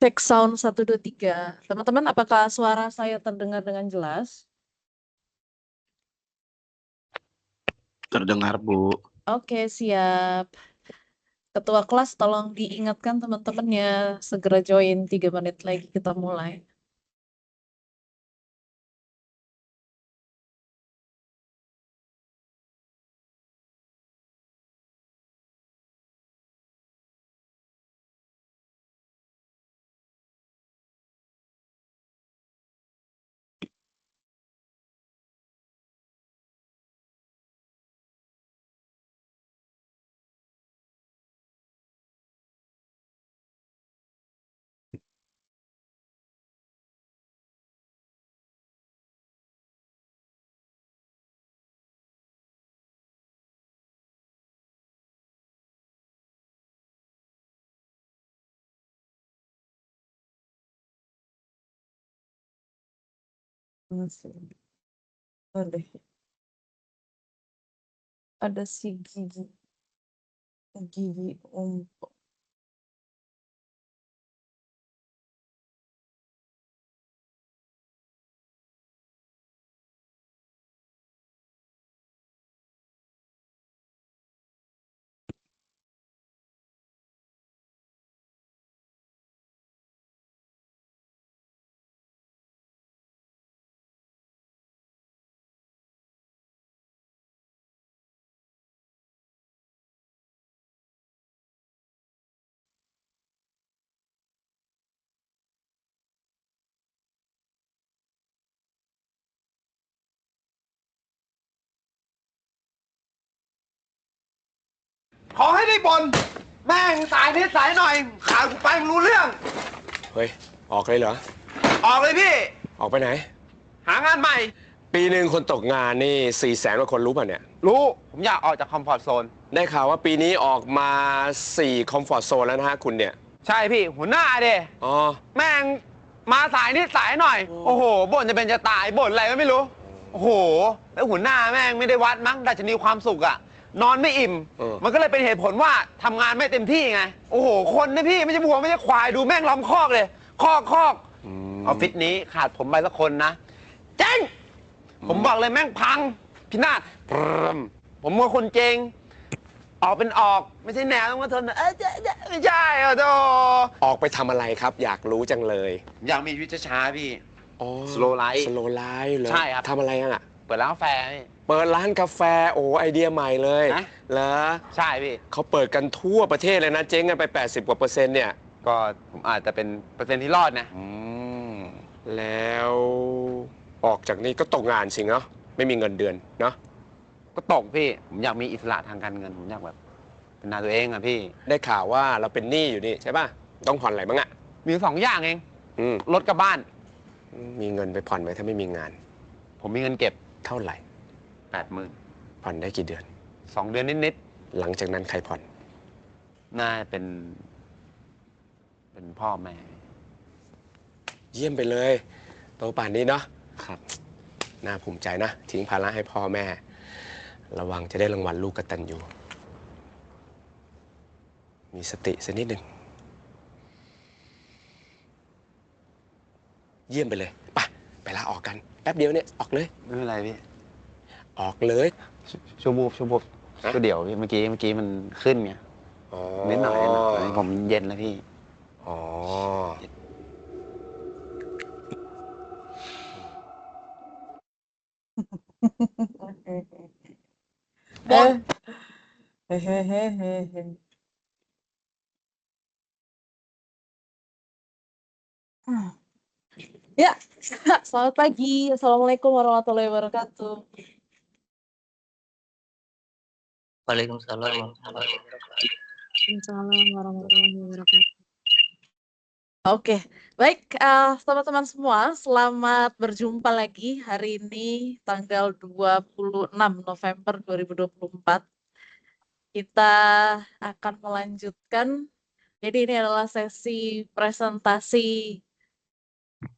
Cek sound 1, 2, 3. Teman-teman, apakah suara saya terdengar dengan jelas? Terdengar, Bu. Oke, siap. Ketua kelas tolong diingatkan teman-temannya segera join 3 menit lagi kita mulai. Boleh. Ada si gigi umpuk.ขอให้ได้บนแม่งสายนิดสายหน่อยขาดกูไปมึงรู้เรื่อง เฮ้ย ออกเลยเหรอ ออกเลยพี่ ออกไปไหน หางานใหม่ ปีหนึ่งคนตกงานนี่400,000กว่าคนรู้ป่ะเนี่ย รู้ผมอยากออกจากคอมฟอร์ทโซน ได้ข่าวว่าปีนี้ออกมา4คอมฟอร์ z โซนแล้วนะฮะคุณเนี่ย ใช่พี่หัวหน้าเด้ อ๋อ แม่งมาสายนิดสายหน่อย โอ้โหบ่นจะเป็นจะตายบ่นอะไรก็ไม่รู้ โอ้โห แล้วหัวหน้าแม่งไม่ได้วัดมั้งดัชนีความสุขอะนอนไม่อิ่ม มันก็เลยเป็นเหตุผลว่าทำงานไม่เต็มที่ไง โอ้โห คนนะพี่ไม่ใช่วัวไม่ใช่ควายดูแม่งล้อมคอกเลย คอกออฟฟิศนี้ขาดผมไปสักคนนะเจ๊งผมบอกเลยแม่งพังพินาศผมว่าคนเจงออกเป็นออกไม่ใช่แนวต้องมาทนไม่ใช่อ่ะโธ่ ออกไปทำอะไรครับ อยากรู้จังเลย อยากมีชีวิตช้าๆพี่ อ๋อ Slow life สโลไลฟ์เหรอ ใช่ครับ ทำอะไรอ่ะ เปิดร้านกาแฟพี่ เปิดร้านกาแฟ โอ้ไอเดียใหม่เลย ฮะ เหรอ ใช่พี่ เขาเปิดกันทั่วประเทศเลยนะ เจ๊งกันไป80กว่าเปอร์เซ็นต์เนี่ย ก็ผมอาจจะเป็นเปอร์เซ็นต์ที่รอดนะ แล้วออกจากนี้ก็ตกงานสิเนาะ ไม่มีเงินเดือนเนาะ ก็ตกพี่ ผมอยากมีอิสระทางการเงิน ผมอยากแบบเป็นนายตัวเองอะพี่ ได้ข่าวว่าเราเป็นหนี้อยู่นี่ใช่ป่ะ ต้องผ่อนอะไรบ้างอะ มีสองอย่างเอง อืม รถกับบ้าน มีเงินไปผ่อนไหมถ้าไม่มีงาน ผมมีเงินเก็บ เท่าไหร่ 80,000 ผ่อนได้กี่เดือน 2 เดือนนิด หลังจากนั้นใครผ่อน ๆน่าจะเป็นพ่อแม่ เยี่ยมไปเลยโตป่านนี้เนาะ ครับ น่าภูมิใจนะ ทิ้งภาระให้พ่อแม่ ระวังจะได้รางวัลลูกกตัญญูมีสติสักนิดหนึ่งเยี่ยมไปเลยไปลาออกกัน แป๊บเดียวเนี่ย ออกเลย ไม่เป็นไรพี่ ออกเลย ชั่ววูบฮะ ก็เดี๋ยวพี่เมื่อกี้มันขึ้นไง อ๋อ นิดหน่อยตอนนี้ผมเย็นแล้วพี่ อ๋อ บน Ya, selamat pagi. Assalamualaikum warahmatullahi wabarakatuh. Waalaikumsalam warahmatullahi wabarakatuh. Waalaikumsalam warahmatullahi wabarakatuh. Oke, baik teman-teman semua, selamat berjumpa lagi hari ini tanggal 26 November 2024. Kita akan melanjutkan. Jadi ini adalah sesi presentasi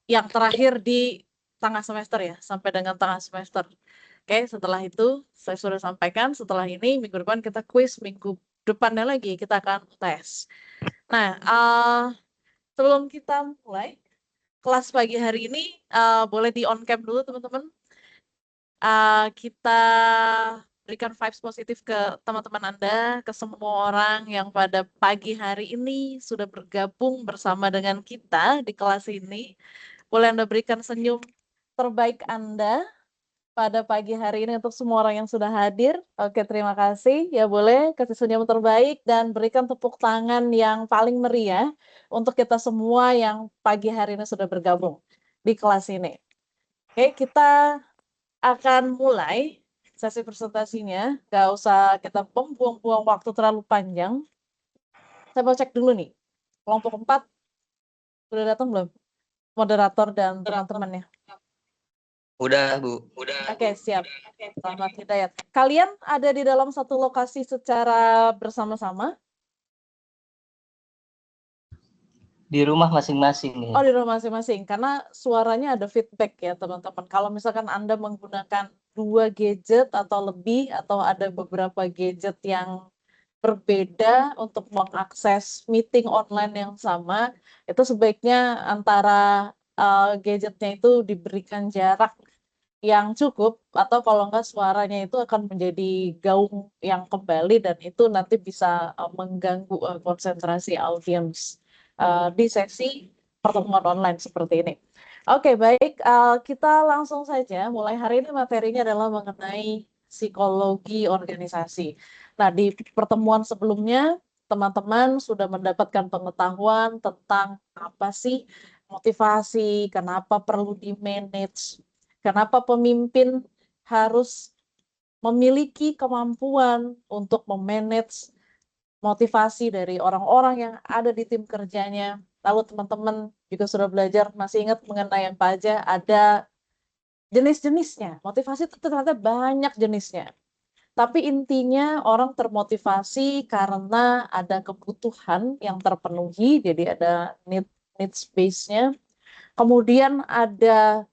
yang terakhir di tengah semester ya, sampai dengan tengah semester. Oke, setelah itu saya sudah sampaikan, setelah ini minggu depan kita kuis, minggu depannya lagi kita akan tes. Nah, sebelum kita mulai kelas pagi hari ini, boleh di on cam dulu teman-teman. Kita berikan vibes positif ke teman-teman Anda, ke semua orang yang pada pagi hari ini sudah bergabung bersama dengan kita di kelas ini. Boleh Anda berikan senyum terbaik Anda pada pagi hari ini untuk semua orang yang sudah hadir. Oke, terima kasih. Ya boleh kasih senyum terbaik dan berikan tepuk tangan yang paling meriah untuk kita semua yang pagi hari ini sudah bergabung di kelas ini. Oke, kita akan mulai sesi presentasinya. Gak usah kita buang-buang waktu terlalu panjang. Saya mau cek dulu nih. Kelompok 4 sudah datang belum? Moderator dan teman-temannya. Udah, Bu. Oke, siap. Selamat Hidayat. Kalian ada di dalam satu lokasi secara bersama-sama? Di rumah masing-masing nih. Oh, di rumah masing-masing. Karena suaranya ada feedback ya, teman-teman. Kalau misalkan Anda menggunakan 2 gadget atau lebih, atau ada beberapa gadget yang berbeda untuk mengakses meeting online yang sama, itu sebaiknya antara gadgetnya itu diberikan jarak yang cukup, atau kalau enggak suaranya itu akan menjadi gaung yang kembali dan itu nanti bisa mengganggu konsentrasi audiens di sesi pertemuan online seperti ini. Oke, baik, kita langsung saja mulai. Hari ini materinya adalah mengenai psikologi organisasi. Nah, di pertemuan sebelumnya teman-teman sudah mendapatkan pengetahuan tentang apa sih motivasi, kenapa perlu di-manage, kenapa pemimpin harus memiliki kemampuan untuk memanage motivasi dari orang-orang yang ada di tim kerjanya. Lalu teman-teman juga sudah belajar, masih ingat mengenai apa aja, ada jenis-jenisnya. Motivasi itu ternyata banyak jenisnya. Tapi intinya orang termotivasi karena ada kebutuhan yang terpenuhi, jadi ada needs base-nya. Kemudian ada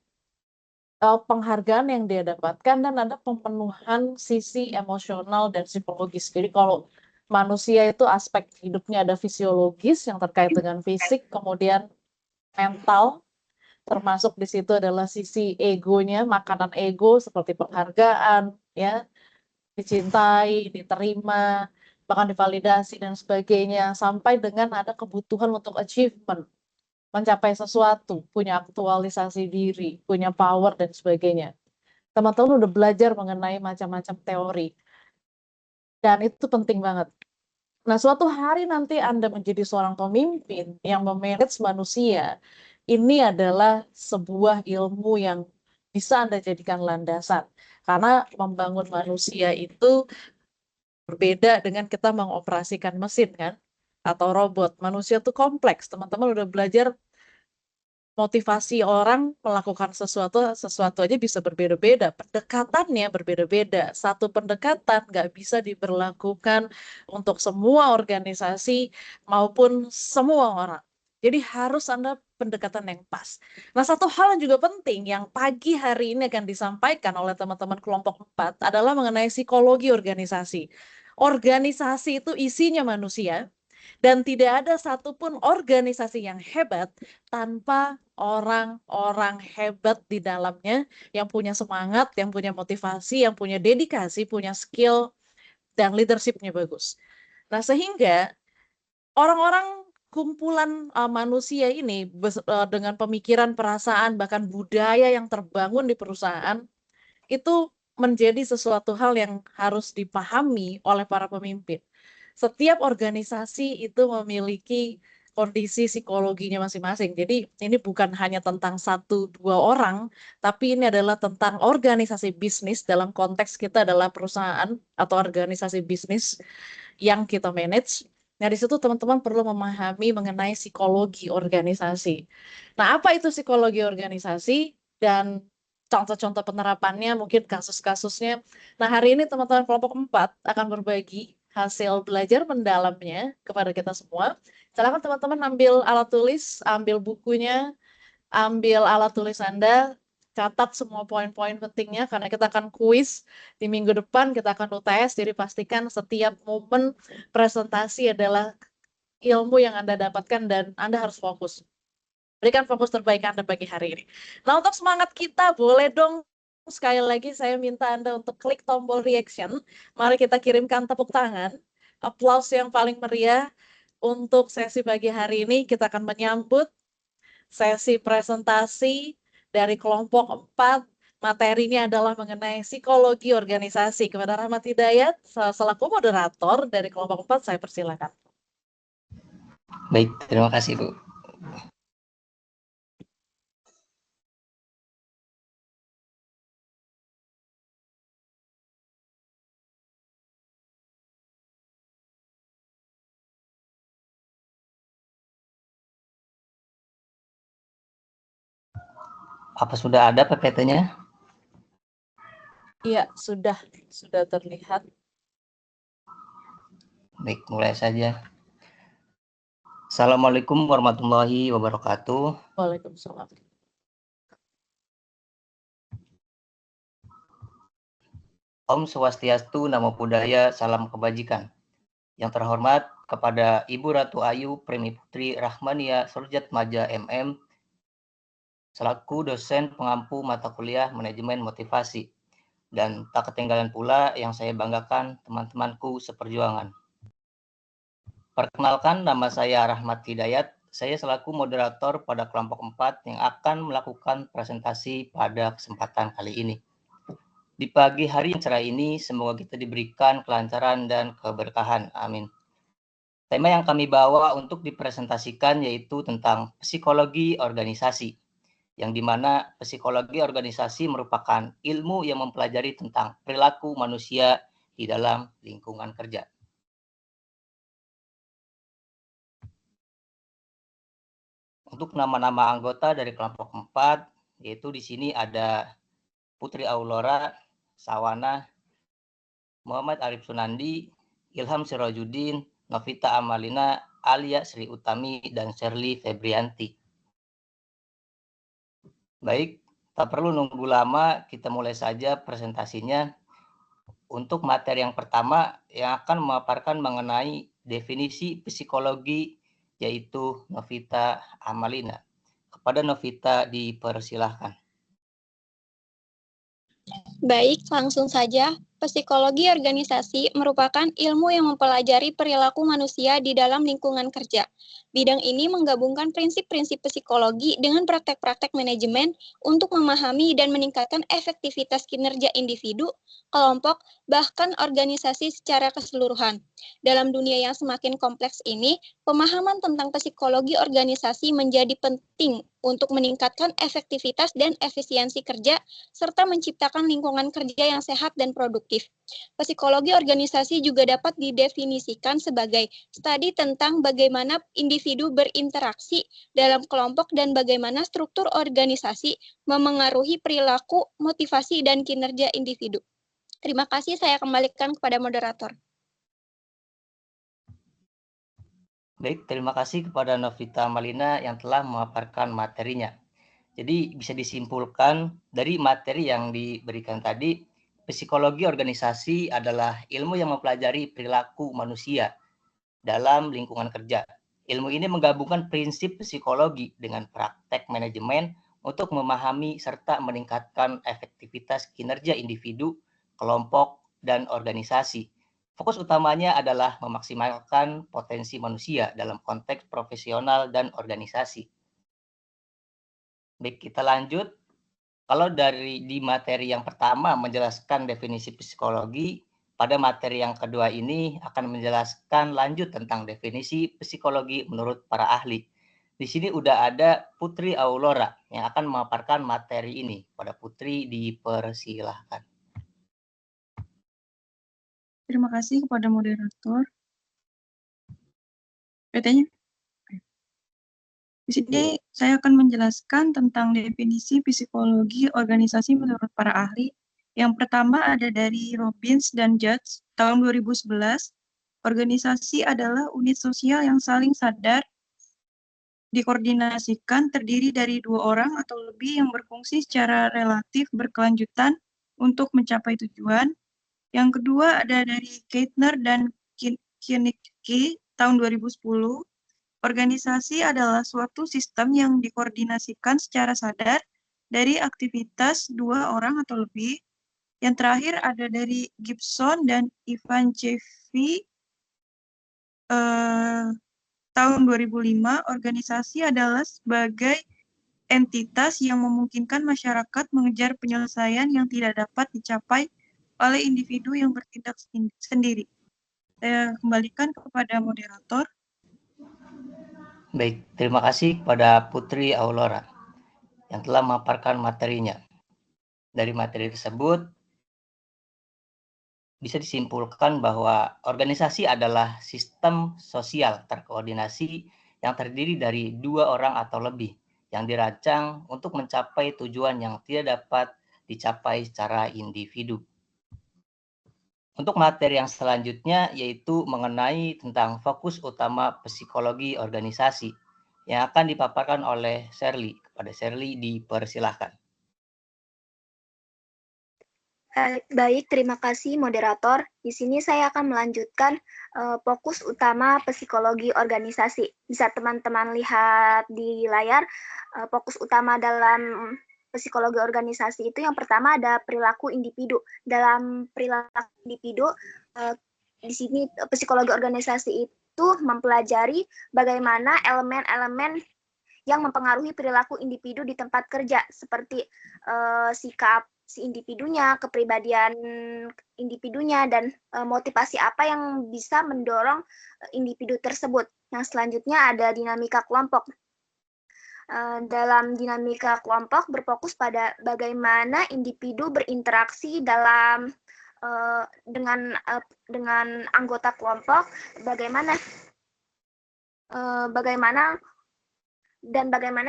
penghargaan yang dia dapatkan dan ada pemenuhan sisi emosional dan psikologis. Jadi kalau manusia itu aspek hidupnya ada fisiologis yang terkait dengan fisik, kemudian mental, termasuk di situ adalah sisi egonya, makanan ego seperti penghargaan, ya, dicintai, diterima, bahkan divalidasi dan sebagainya, sampai dengan ada kebutuhan untuk achievement, mencapai sesuatu, punya aktualisasi diri, punya power dan sebagainya. Teman-teman udah belajar mengenai macam-macam teori. Dan itu penting banget. Nah, suatu hari nanti Anda menjadi seorang pemimpin yang memanage manusia, ini adalah sebuah ilmu yang bisa Anda jadikan landasan. Karena membangun manusia itu berbeda dengan kita mengoperasikan mesin kan, atau robot. Manusia itu kompleks. Teman-teman udah belajar motivasi orang melakukan sesuatu aja bisa berbeda-beda. Pendekatannya berbeda-beda. Satu pendekatan nggak bisa diberlakukan untuk semua organisasi maupun semua orang. Jadi harus Anda pendekatan yang pas. Nah, satu hal yang juga penting yang pagi hari ini akan disampaikan oleh teman-teman kelompok 4 adalah mengenai psikologi organisasi. Organisasi itu isinya manusia, dan tidak ada satupun organisasi yang hebat tanpa orang-orang hebat di dalamnya yang punya semangat, yang punya motivasi, yang punya dedikasi, punya skill, dan leadershipnya bagus. Nah, sehingga orang-orang kumpulan manusia ini dengan pemikiran, perasaan, bahkan budaya yang terbangun di perusahaan, itu menjadi sesuatu hal yang harus dipahami oleh para pemimpin. Setiap organisasi itu memiliki kondisi psikologinya masing-masing. Jadi ini bukan hanya tentang 1-2 orang, tapi ini adalah tentang organisasi bisnis. Dalam konteks kita adalah perusahaan atau organisasi bisnis yang kita manage. Nah, di situ teman-teman perlu memahami mengenai psikologi organisasi. Nah, apa itu psikologi organisasi dan contoh-contoh penerapannya, mungkin kasus-kasusnya. Nah, hari ini teman-teman kelompok 4 akan berbagi hasil belajar mendalamnya kepada kita semua. Silakan teman-teman ambil alat tulis, ambil bukunya, ambil alat tulis Anda, catat semua poin-poin pentingnya karena kita akan kuis di minggu depan, kita akan UTS, jadi pastikan setiap momen presentasi adalah ilmu yang Anda dapatkan dan Anda harus fokus. Berikan fokus terbaik Anda pagi hari ini. Nah, untuk semangat kita, boleh dong sekali lagi saya minta Anda untuk klik tombol reaction. Mari kita kirimkan tepuk tangan, aplaus yang paling meriah untuk sesi pagi hari ini. Kita akan menyambut sesi presentasi dari kelompok 4. Materi ini adalah mengenai psikologi organisasi. Kepada Rahmat Hidayat, selaku moderator dari kelompok 4, saya persilakan. Baik, terima kasih Bu. Apa sudah ada PPT-nya? Iya, sudah terlihat. Baik, mulai saja. Assalamualaikum warahmatullahi wabarakatuh. Waalaikumsalam. Om Swastiastu, Namo Buddhaya, salam kebajikan. Yang terhormat kepada Ibu Ratu Ayu Premi Putri Rahmania Surjatmaja MM, selaku dosen pengampu mata kuliah manajemen motivasi. Dan tak ketinggalan pula yang saya banggakan teman-temanku seperjuangan. Perkenalkan, nama saya Rahmat Hidayat. Saya selaku moderator pada kelompok 4 yang akan melakukan presentasi pada kesempatan kali ini. Di pagi hari yang cerah ini, semoga kita diberikan kelancaran dan keberkahan. Amin. Tema yang kami bawa untuk dipresentasikan yaitu tentang psikologi organisasi, yang dimana psikologi organisasi merupakan ilmu yang mempelajari tentang perilaku manusia di dalam lingkungan kerja. Untuk nama-nama anggota dari kelompok 4, yaitu di sini ada Putri Aulora Sawana, Muhammad Arif Sunandi, Ilham Sirojudin, Novita Amalina, Alia Sri Utami, dan Shirley Febrianti. Baik, tak perlu nunggu lama, kita mulai saja presentasinya. Untuk materi yang pertama yang akan memaparkan mengenai definisi psikologi, yaitu Novita Amalina. Kepada Novita dipersilahkan. Baik, langsung saja. Psikologi organisasi merupakan ilmu yang mempelajari perilaku manusia di dalam lingkungan kerja. Bidang ini menggabungkan prinsip-prinsip psikologi dengan praktek-praktek manajemen untuk memahami dan meningkatkan efektivitas kinerja individu, kelompok, bahkan organisasi secara keseluruhan. Dalam dunia yang semakin kompleks ini, pemahaman tentang psikologi organisasi menjadi penting untuk meningkatkan efektivitas dan efisiensi kerja, serta menciptakan lingkungan kerja yang sehat dan produktif. Psikologi organisasi juga dapat didefinisikan sebagai studi tentang bagaimana individu berinteraksi dalam kelompok dan bagaimana struktur organisasi memengaruhi perilaku, motivasi, dan kinerja individu. Terima kasih, saya kembalikan kepada moderator. Baik, terima kasih kepada Novita Amalina yang telah memaparkan materinya. Jadi bisa disimpulkan dari materi yang diberikan tadi, psikologi organisasi adalah ilmu yang mempelajari perilaku manusia dalam lingkungan kerja. Ilmu ini menggabungkan prinsip psikologi dengan praktek manajemen untuk memahami serta meningkatkan efektivitas kinerja individu, kelompok, dan organisasi. Fokus utamanya adalah memaksimalkan potensi manusia dalam konteks profesional dan organisasi. Baik, kita lanjut. Kalau di materi yang pertama menjelaskan definisi psikologi, pada materi yang kedua ini akan menjelaskan lanjut tentang definisi psikologi menurut para ahli. Di sini udah ada Putri Aulora yang akan memaparkan materi ini. Pada Putri dipersilahkan. Terima kasih kepada moderator. PT-nya. Di sini saya akan menjelaskan tentang definisi psikologi organisasi menurut para ahli. Yang pertama ada dari Robbins dan Judge tahun 2011. Organisasi adalah unit sosial yang saling sadar, dikoordinasikan, terdiri dari 2 orang atau lebih yang berfungsi secara relatif berkelanjutan untuk mencapai tujuan. Yang kedua ada dari Keitner dan Kienicki tahun 2010. Organisasi adalah suatu sistem yang dikoordinasikan secara sadar dari aktivitas dua orang atau lebih. Yang terakhir ada dari Gibson dan Ivan Cevy tahun 2005. Organisasi adalah sebagai entitas yang memungkinkan masyarakat mengejar penyelesaian yang tidak dapat dicapai oleh individu yang bertindak sendiri. Saya kembalikan kepada moderator. Baik, terima kasih kepada Putri Aurora yang telah memaparkan materinya. Dari materi tersebut, bisa disimpulkan bahwa organisasi adalah sistem sosial terkoordinasi yang terdiri dari dua orang atau lebih yang dirancang untuk mencapai tujuan yang tidak dapat dicapai secara individu. Untuk materi yang selanjutnya yaitu mengenai tentang fokus utama psikologi organisasi yang akan dipaparkan oleh Shirley. Kepada Shirley dipersilahkan. Baik, terima kasih moderator. Di sini saya akan melanjutkan fokus utama psikologi organisasi. Bisa teman-teman lihat di layar, fokus utama dalam psikologi organisasi itu yang pertama ada perilaku individu. Dalam perilaku individu, di sini psikologi organisasi itu mempelajari bagaimana elemen-elemen yang mempengaruhi perilaku individu di tempat kerja, seperti sikap si individunya, kepribadian individunya, dan motivasi apa yang bisa mendorong individu tersebut. Yang selanjutnya ada dinamika kelompok. Dalam dinamika kelompok berfokus pada bagaimana individu berinteraksi dalam dengan anggota kelompok, bagaimana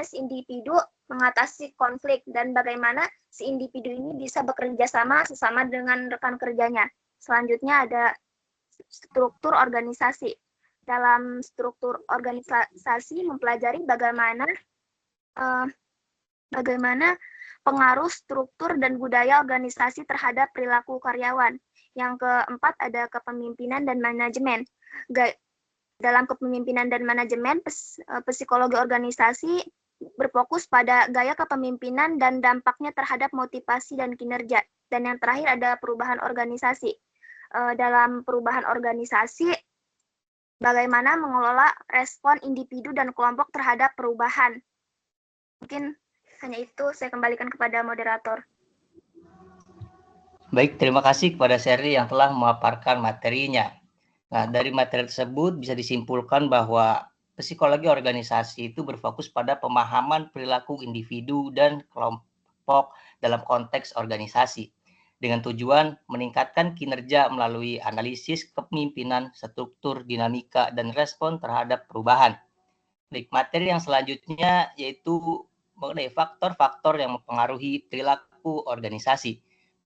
si individu mengatasi konflik, dan bagaimana si individu ini bisa bekerja sama sesama dengan rekan kerjanya. Selanjutnya ada struktur organisasi. Dalam struktur organisasi mempelajari bagaimana pengaruh struktur dan budaya organisasi terhadap perilaku karyawan. Yang keempat ada kepemimpinan dan manajemen. Dalam kepemimpinan dan manajemen, psikologi organisasi berfokus pada gaya kepemimpinan dan dampaknya terhadap motivasi dan kinerja. Dan yang terakhir ada perubahan organisasi. Dalam perubahan organisasi, bagaimana mengelola respon individu dan kelompok terhadap perubahan. Mungkin hanya itu, saya kembalikan kepada moderator. Baik, terima kasih kepada Shirley yang telah memaparkan materinya. Nah, dari materi tersebut bisa disimpulkan bahwa psikologi organisasi itu berfokus pada pemahaman perilaku individu dan kelompok dalam konteks organisasi, dengan tujuan meningkatkan kinerja melalui analisis kepemimpinan, struktur, dinamika, dan respon terhadap perubahan. Baik, materi yang selanjutnya yaitu mengenai faktor-faktor yang mempengaruhi perilaku organisasi.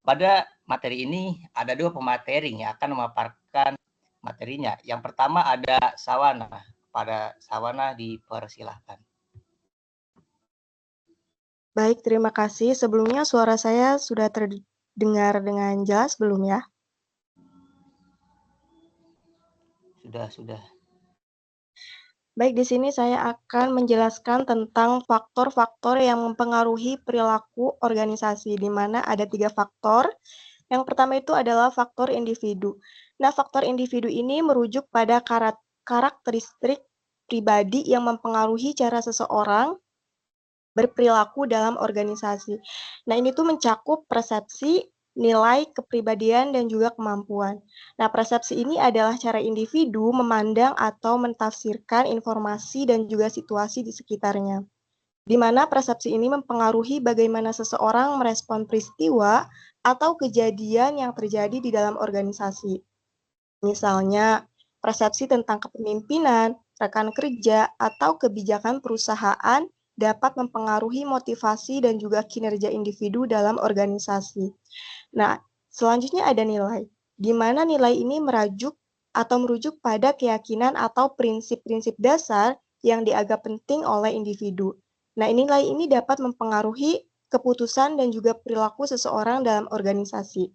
Pada materi ini ada dua pemateri yang akan memaparkan materinya. Yang pertama ada Sawana. Pada Sawana dipersilahkan. Baik, terima kasih. Sebelumnya suara saya sudah terdengar dengan jelas belum ya? Sudah. Baik, di sini saya akan menjelaskan tentang faktor-faktor yang mempengaruhi perilaku organisasi, di mana ada 3 faktor. Yang pertama itu adalah faktor individu. Nah, faktor individu ini merujuk pada karakteristik pribadi yang mempengaruhi cara seseorang berperilaku dalam organisasi. Nah, ini tuh mencakup persepsi, nilai, kepribadian, dan juga kemampuan. Nah, persepsi ini adalah cara individu memandang atau mentafsirkan informasi dan juga situasi di sekitarnya, di mana persepsi ini mempengaruhi bagaimana seseorang merespon peristiwa atau kejadian yang terjadi di dalam organisasi. Misalnya, persepsi tentang kepemimpinan, rekan kerja, atau kebijakan perusahaan dapat mempengaruhi motivasi dan juga kinerja individu dalam organisasi. Nah, selanjutnya ada nilai, di mana nilai ini merujuk pada keyakinan atau prinsip-prinsip dasar yang dianggap penting oleh individu. Nah, nilai ini dapat mempengaruhi keputusan dan juga perilaku seseorang dalam organisasi.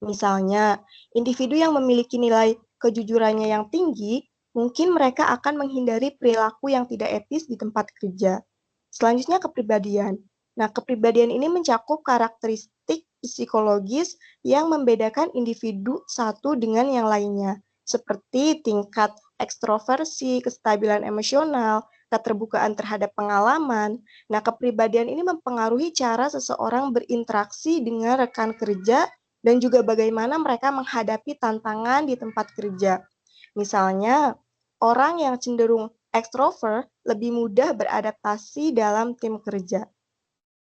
Misalnya, individu yang memiliki nilai kejujurannya yang tinggi mungkin mereka akan menghindari perilaku yang tidak etis di tempat kerja. Selanjutnya kepribadian. Nah, kepribadian ini mencakup karakteristik psikologis yang membedakan individu satu dengan yang lainnya, seperti tingkat ekstroversi, kestabilan emosional, keterbukaan terhadap pengalaman. Nah, kepribadian ini mempengaruhi cara seseorang berinteraksi dengan rekan kerja dan juga bagaimana mereka menghadapi tantangan di tempat kerja. Misalnya, orang yang cenderung ekstrovert lebih mudah beradaptasi dalam tim kerja.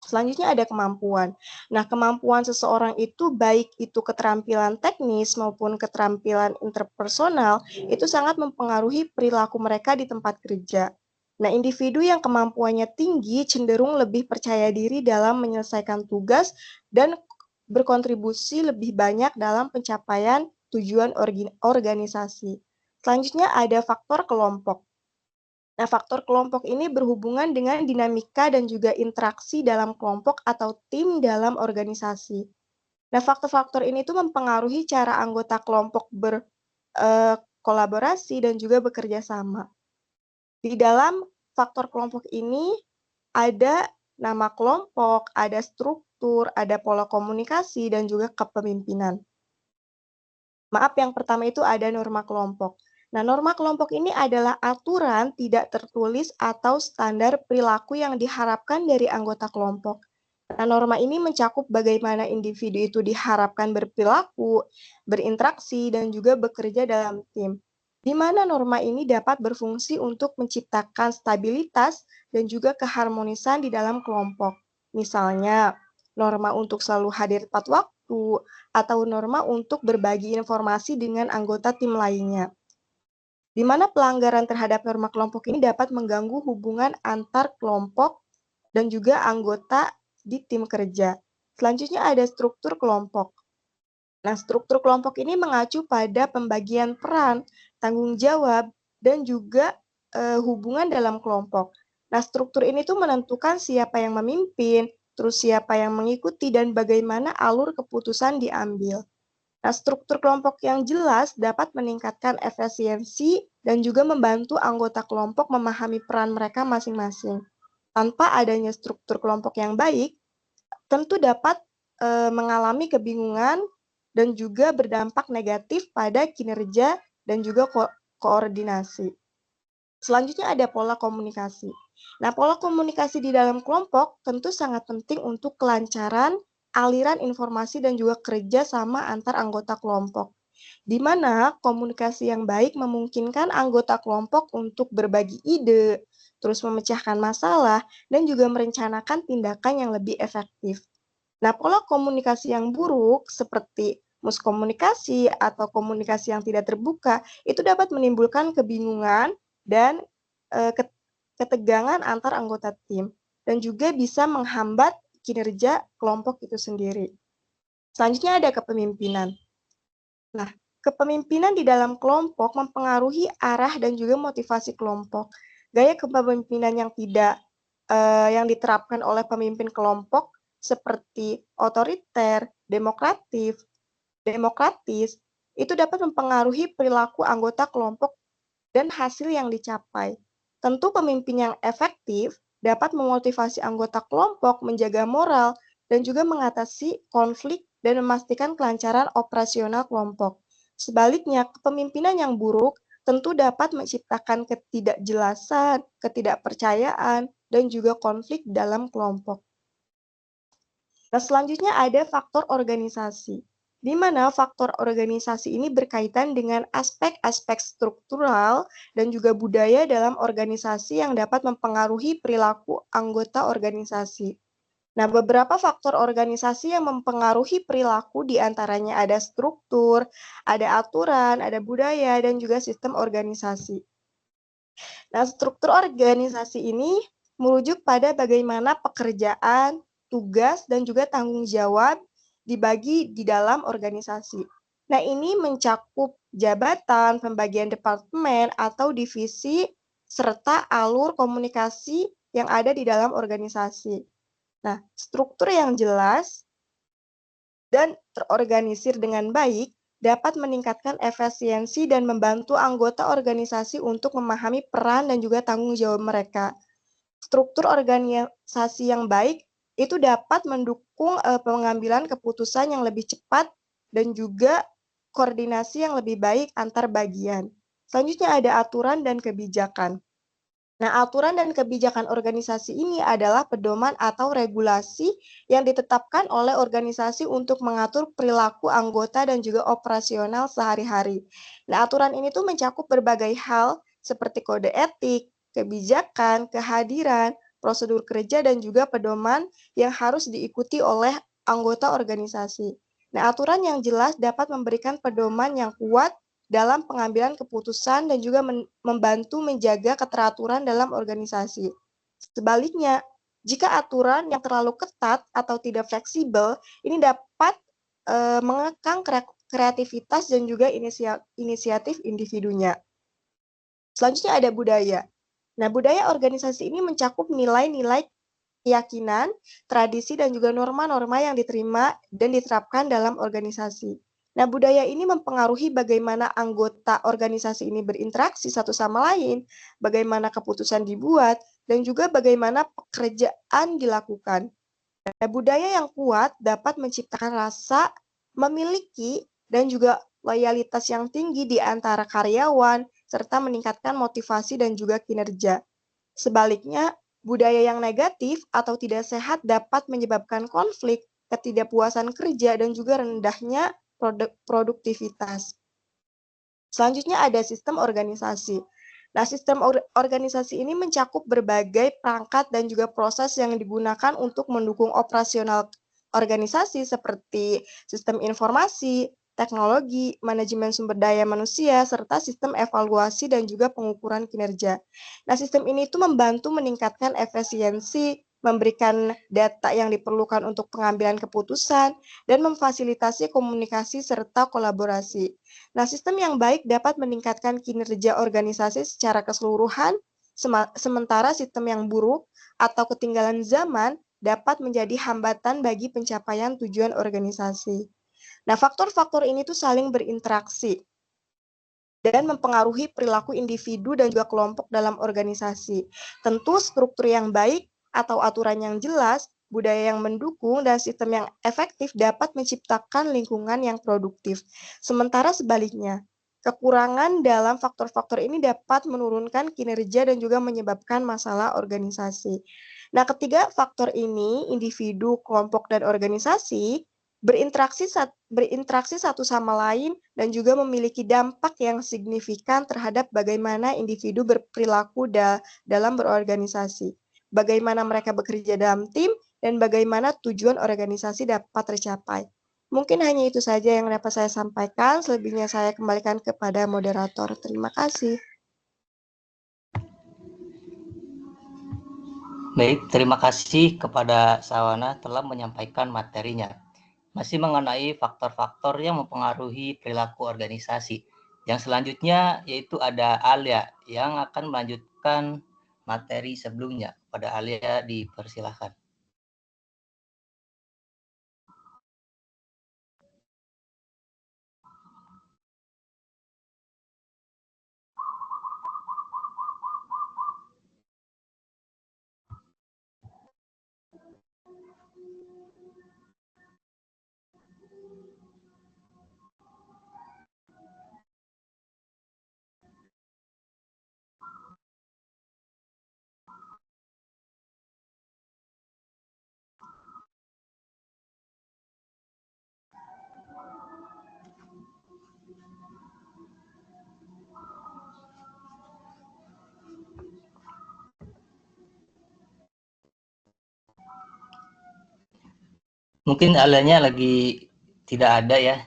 Selanjutnya ada kemampuan. Nah, kemampuan seseorang itu baik itu keterampilan teknis maupun keterampilan interpersonal itu sangat mempengaruhi perilaku mereka di tempat kerja. Nah, individu yang kemampuannya tinggi cenderung lebih percaya diri dalam menyelesaikan tugas dan berkontribusi lebih banyak dalam pencapaian tujuan organisasi. Selanjutnya ada faktor kelompok. Nah, faktor kelompok ini berhubungan dengan dinamika dan juga interaksi dalam kelompok atau tim dalam organisasi. Nah, faktor-faktor ini tuh mempengaruhi cara anggota kelompok berkolaborasi dan juga bekerja sama. Di dalam faktor kelompok ini ada nama kelompok, ada struktur, ada pola komunikasi, dan juga kepemimpinan. Maaf, yang pertama itu ada norma kelompok. Nah, norma kelompok ini adalah aturan tidak tertulis atau standar perilaku yang diharapkan dari anggota kelompok. Nah, norma ini mencakup bagaimana individu itu diharapkan berperilaku, berinteraksi, dan juga bekerja dalam tim. Di mana norma ini dapat berfungsi untuk menciptakan stabilitas dan juga keharmonisan di dalam kelompok. Misalnya, norma untuk selalu hadir tepat waktu, atau norma untuk berbagi informasi dengan anggota tim lainnya. Di mana pelanggaran terhadap norma kelompok ini dapat mengganggu hubungan antar kelompok dan juga anggota di tim kerja. Selanjutnya ada struktur kelompok. Nah, struktur kelompok ini mengacu pada pembagian peran, tanggung jawab, dan juga hubungan dalam kelompok. Nah, struktur ini tuh menentukan siapa yang memimpin, terus siapa yang mengikuti, dan bagaimana alur keputusan diambil. Nah, struktur kelompok yang jelas dapat meningkatkan efisiensi dan juga membantu anggota kelompok memahami peran mereka masing-masing. Tanpa adanya struktur kelompok yang baik, tentu dapat mengalami kebingungan dan juga berdampak negatif pada kinerja dan juga koordinasi. Selanjutnya ada pola komunikasi. Nah, pola komunikasi di dalam kelompok tentu sangat penting untuk kelancaran aliran informasi dan juga kerja sama antar anggota kelompok, di mana komunikasi yang baik memungkinkan anggota kelompok untuk berbagi ide, terus memecahkan masalah, dan juga merencanakan tindakan yang lebih efektif. Nah, pola komunikasi yang buruk seperti miskomunikasi atau komunikasi yang tidak terbuka itu dapat menimbulkan kebingungan dan ketegangan antar anggota tim, dan juga bisa menghambat kinerja kelompok itu sendiri. Selanjutnya ada kepemimpinan. Nah, kepemimpinan di dalam kelompok mempengaruhi arah dan juga motivasi kelompok. Gaya kepemimpinan yang yang diterapkan oleh pemimpin kelompok seperti otoriter, demokratis, itu dapat mempengaruhi perilaku anggota kelompok dan hasil yang dicapai. Tentu pemimpin yang efektif dapat memotivasi anggota kelompok menjaga moral dan juga mengatasi konflik dan memastikan kelancaran operasional kelompok. Sebaliknya, kepemimpinan yang buruk tentu dapat menciptakan ketidakjelasan, ketidakpercayaan, dan juga konflik dalam kelompok. Nah, selanjutnya ada faktor organisasi, di mana faktor organisasi ini berkaitan dengan aspek-aspek struktural dan juga budaya dalam organisasi yang dapat mempengaruhi perilaku anggota organisasi. Nah, beberapa faktor organisasi yang mempengaruhi perilaku diantaranya ada struktur, ada aturan, ada budaya, dan juga sistem organisasi. Nah, struktur organisasi ini merujuk pada bagaimana pekerjaan, tugas, dan juga tanggung jawab dibagi di dalam organisasi. Nah, ini mencakup jabatan, pembagian departemen, atau divisi, serta alur komunikasi yang ada di dalam organisasi. Nah, struktur yang jelas dan terorganisir dengan baik dapat meningkatkan efisiensi dan membantu anggota organisasi untuk memahami peran dan juga tanggung jawab mereka. Struktur organisasi yang baik itu dapat mendukung pengambilan keputusan yang lebih cepat dan juga koordinasi yang lebih baik antar bagian. Selanjutnya ada aturan dan kebijakan. Nah, aturan dan kebijakan organisasi ini adalah pedoman atau regulasi yang ditetapkan oleh organisasi untuk mengatur perilaku anggota dan juga operasional sehari-hari. Nah, aturan ini tuh mencakup berbagai hal seperti kode etik, kebijakan, kehadiran, prosedur kerja, dan juga pedoman yang harus diikuti oleh anggota organisasi. Nah, aturan yang jelas dapat memberikan pedoman yang kuat dalam pengambilan keputusan dan juga membantu menjaga keteraturan dalam organisasi. Sebaliknya, jika aturan yang terlalu ketat atau tidak fleksibel, ini dapat mengekang kreativitas dan juga inisiatif individunya. Selanjutnya ada budaya. Nah, budaya organisasi ini mencakup nilai-nilai keyakinan, tradisi, dan juga norma-norma yang diterima dan diterapkan dalam organisasi. Nah, budaya ini mempengaruhi bagaimana anggota organisasi ini berinteraksi satu sama lain, bagaimana keputusan dibuat, dan juga bagaimana pekerjaan dilakukan. Nah, budaya yang kuat dapat menciptakan rasa memiliki dan juga loyalitas yang tinggi di antara karyawan, serta meningkatkan motivasi dan juga kinerja. Sebaliknya, budaya yang negatif atau tidak sehat dapat menyebabkan konflik, ketidakpuasan kerja, dan juga rendahnya produktivitas. Selanjutnya ada sistem organisasi. Nah, sistem organisasi ini mencakup berbagai perangkat dan juga proses yang digunakan untuk mendukung operasional organisasi seperti sistem informasi, teknologi, manajemen sumber daya manusia, serta sistem evaluasi dan juga pengukuran kinerja. Nah, sistem ini itu membantu meningkatkan efisiensi, memberikan data yang diperlukan untuk pengambilan keputusan, dan memfasilitasi komunikasi serta kolaborasi. Nah, sistem yang baik dapat meningkatkan kinerja organisasi secara keseluruhan, sementara sistem yang buruk atau ketinggalan zaman dapat menjadi hambatan bagi pencapaian tujuan organisasi. Nah, faktor-faktor ini tuh saling berinteraksi dan mempengaruhi perilaku individu dan juga kelompok dalam organisasi. Tentu struktur yang baik atau aturan yang jelas, budaya yang mendukung, dan sistem yang efektif dapat menciptakan lingkungan yang produktif. Sementara sebaliknya, kekurangan dalam faktor-faktor ini dapat menurunkan kinerja dan juga menyebabkan masalah organisasi. Nah, ketiga faktor ini, individu, kelompok, dan organisasi, berinteraksi satu sama lain dan juga memiliki dampak yang signifikan terhadap bagaimana individu berperilaku dalam berorganisasi, bagaimana mereka bekerja dalam tim, dan bagaimana tujuan organisasi dapat tercapai. Mungkin hanya itu saja yang dapat saya sampaikan, selebihnya saya kembalikan kepada moderator. Terima kasih. Baik, terima kasih kepada Sawana telah menyampaikan materinya. Masih mengenai faktor-faktor yang mempengaruhi perilaku organisasi. Yang selanjutnya yaitu ada Alia yang akan melanjutkan materi sebelumnya. Pada Alia dipersilahkan. Mungkin Alianya lagi tidak ada ya.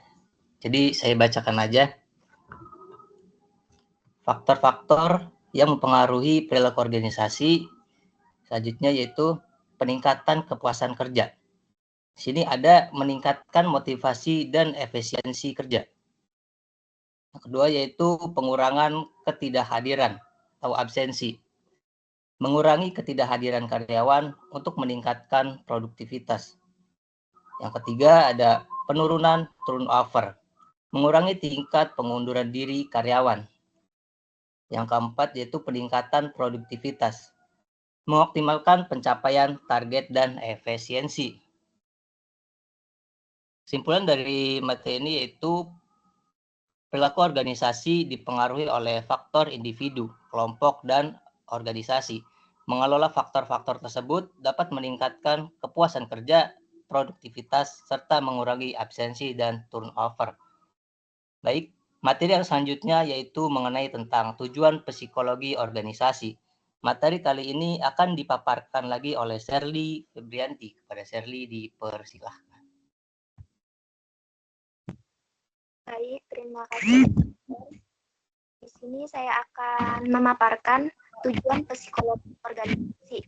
Jadi saya bacakan aja. Faktor-faktor yang mempengaruhi perilaku organisasi selanjutnya yaitu peningkatan kepuasan kerja. Di sini ada meningkatkan motivasi dan efisiensi kerja. Yang kedua yaitu pengurangan ketidakhadiran atau absensi. Mengurangi ketidakhadiran karyawan untuk meningkatkan produktivitas. Yang ketiga ada penurunan turnover. mengurangi tingkat pengunduran diri karyawan. Yang keempat yaitu peningkatan produktivitas, mengoptimalkan pencapaian target dan efisiensi. Kesimpulan dari materi ini yaitu perilaku organisasi dipengaruhi oleh faktor individu, kelompok, dan organisasi. Mengelola faktor-faktor tersebut dapat meningkatkan kepuasan kerja, produktivitas, serta mengurangi absensi dan turnover. Baik, materi yang selanjutnya yaitu mengenai tentang tujuan psikologi organisasi. Materi kali ini akan dipaparkan lagi oleh Sherly Febrianti. Kepada Sherly dipersilahkan. Baik, terima kasih. Di sini saya akan memaparkan tujuan psikologi organisasi.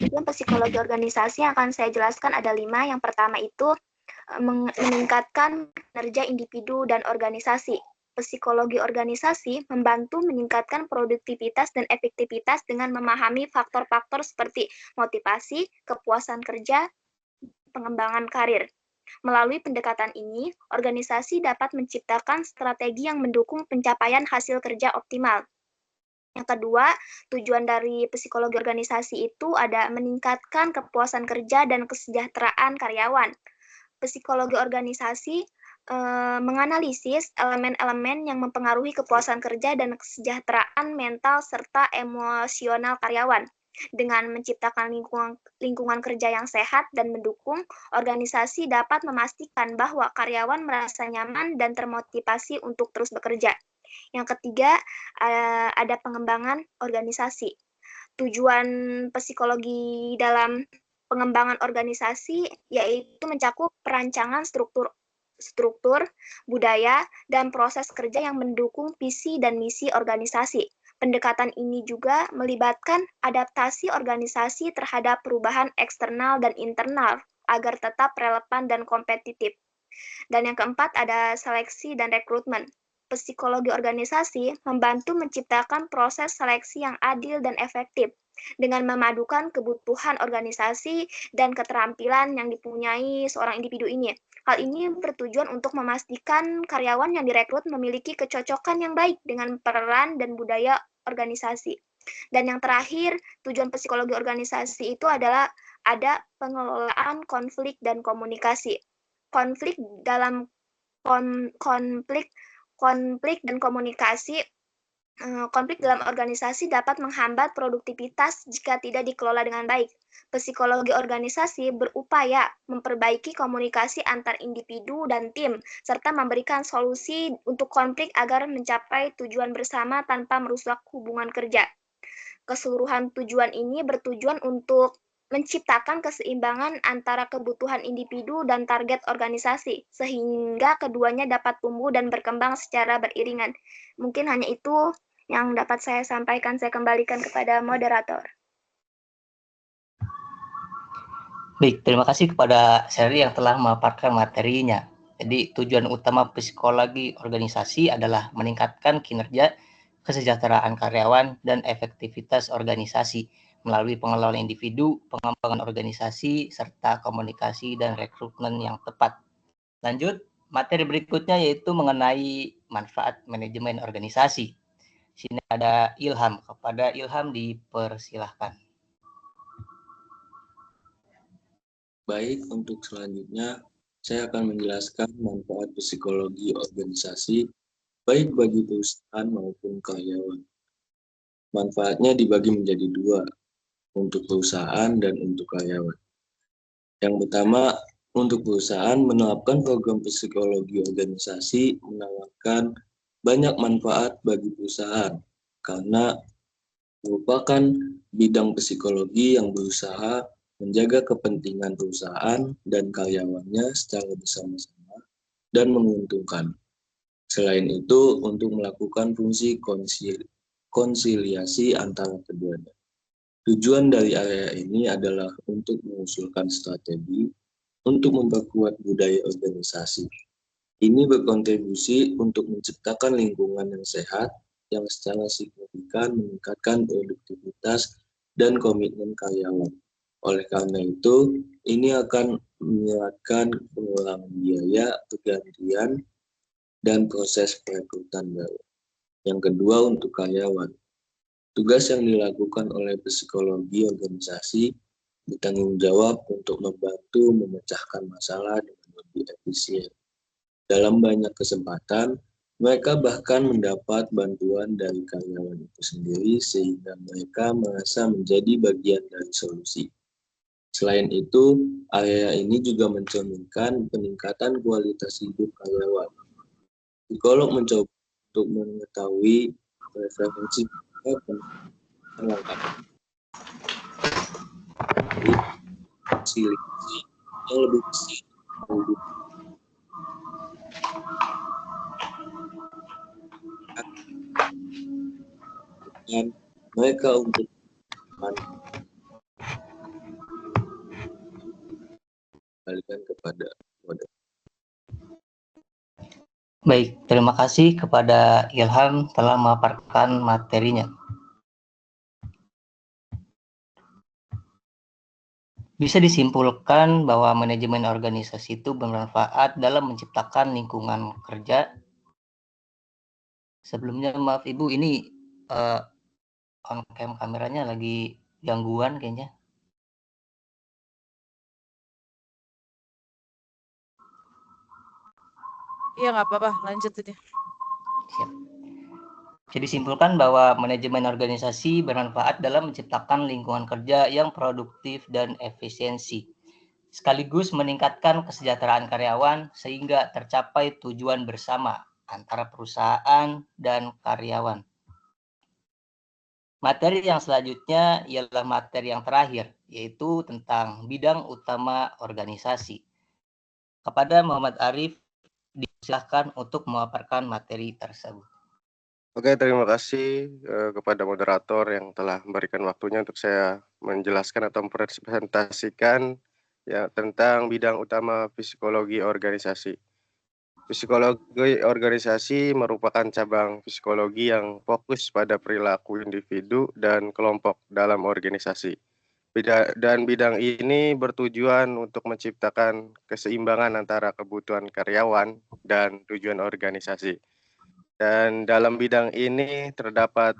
Tujuan psikologi organisasi yang akan saya jelaskan ada 5. Yang pertama itu meningkatkan kinerja individu dan organisasi. Psikologi organisasi membantu meningkatkan produktivitas dan efektivitas dengan memahami faktor-faktor seperti motivasi, kepuasan kerja, pengembangan karir. Melalui pendekatan ini, organisasi dapat menciptakan strategi yang mendukung pencapaian hasil kerja optimal. Yang kedua, tujuan dari psikologi organisasi itu ada meningkatkan kepuasan kerja dan kesejahteraan karyawan. Psikologi organisasi menganalisis elemen-elemen yang mempengaruhi kepuasan kerja dan kesejahteraan mental serta emosional karyawan. Dengan menciptakan lingkungan kerja yang sehat dan mendukung, organisasi dapat memastikan bahwa karyawan merasa nyaman dan termotivasi untuk terus bekerja. Yang ketiga, ada pengembangan organisasi. Tujuan psikologi dalam pengembangan organisasi yaitu mencakup perancangan struktur, budaya, dan proses kerja yang mendukung visi dan misi organisasi. Pendekatan ini juga melibatkan adaptasi organisasi terhadap perubahan eksternal dan internal agar tetap relevan dan kompetitif. Dan yang keempat ada seleksi dan rekrutmen. Psikologi organisasi membantu menciptakan proses seleksi yang adil dan efektif dengan memadukan kebutuhan organisasi dan keterampilan yang dipunyai seorang individu ini. Hal ini bertujuan untuk memastikan karyawan yang direkrut memiliki kecocokan yang baik dengan peran dan budaya organisasi. Dan yang terakhir, tujuan psikologi organisasi itu adalah ada pengelolaan konflik dan komunikasi. Konflik dalam konflik dan komunikasi. Konflik dalam organisasi dapat menghambat produktivitas jika tidak dikelola dengan baik. Psikologi organisasi berupaya memperbaiki komunikasi antar individu dan tim, serta memberikan solusi untuk konflik agar mencapai tujuan bersama tanpa merusak hubungan kerja. Keseluruhan tujuan ini bertujuan untuk menciptakan keseimbangan antara kebutuhan individu dan target organisasi, sehingga keduanya dapat tumbuh dan berkembang secara beriringan. Mungkin hanya itu yang dapat saya sampaikan. Saya kembalikan kepada moderator. Baik, terima kasih kepada Sherly yang telah memaparkan materinya. Jadi tujuan utama psikologi organisasi adalah meningkatkan kinerja, kesejahteraan karyawan, dan efektivitas organisasi melalui pengelolaan individu, pengembangan organisasi, serta komunikasi dan rekrutmen yang tepat. Lanjut, materi berikutnya yaitu mengenai manfaat manajemen organisasi. Sini ada Ilham. Kepada Ilham dipersilahkan. Baik, untuk selanjutnya saya akan menjelaskan manfaat psikologi organisasi baik bagi perusahaan maupun karyawan. Manfaatnya dibagi menjadi 2, untuk perusahaan dan untuk karyawan. Yang pertama, untuk perusahaan menerapkan program psikologi organisasi menawarkan banyak manfaat bagi perusahaan karena merupakan bidang psikologi yang berusaha menjaga kepentingan perusahaan dan karyawannya secara bersama-sama dan menguntungkan. Selain itu, untuk melakukan fungsi konsiliasi antara keduanya. Tujuan dari area ini adalah untuk mengusulkan strategi untuk memperkuat budaya organisasi. Ini berkontribusi untuk menciptakan lingkungan yang sehat yang secara signifikan meningkatkan produktivitas dan komitmen karyawan. Oleh karena itu, ini akan menyeratkan pengurangan biaya pergantian dan proses perekrutan baru. Yang kedua untuk karyawan. Tugas yang dilakukan oleh psikologi organisasi bertanggung jawab untuk membantu memecahkan masalah dengan lebih efisien. Dalam banyak kesempatan, mereka bahkan mendapat bantuan dari karyawan itu sendiri sehingga mereka merasa menjadi bagian dari solusi. Selain itu, area ini juga mencerminkan peningkatan kualitas hidup karyawan. Psikolog mencoba untuk mengetahui preferensi dan langkah resiliensi yang lebih besar dan mereka untuk kembalikan kepada model. Baik, terima kasih kepada Ilham telah memaparkan materinya. Bisa disimpulkan bahwa manajemen organisasi itu bermanfaat dalam menciptakan lingkungan kerja. Sebelumnya maaf Ibu, ini on cam kameranya lagi gangguan kayaknya. Iya, nggak apa-apa, lanjut aja. Siap. Jadi disimpulkan bahwa manajemen organisasi bermanfaat dalam menciptakan lingkungan kerja yang produktif dan efisiensi, sekaligus meningkatkan kesejahteraan karyawan sehingga tercapai tujuan bersama antara perusahaan dan karyawan. Materi yang selanjutnya ialah materi yang terakhir, yaitu tentang bidang utama organisasi. Kepada Muhammad Arif, disilahkan untuk memaparkan materi tersebut. Oke, terima kasih kepada moderator yang telah memberikan waktunya untuk saya menjelaskan atau mempresentasikan ya tentang bidang utama psikologi organisasi. Psikologi organisasi merupakan cabang psikologi yang fokus pada perilaku individu dan kelompok dalam organisasi. Dan bidang ini bertujuan untuk menciptakan keseimbangan antara kebutuhan karyawan dan tujuan organisasi. Dan dalam bidang ini terdapat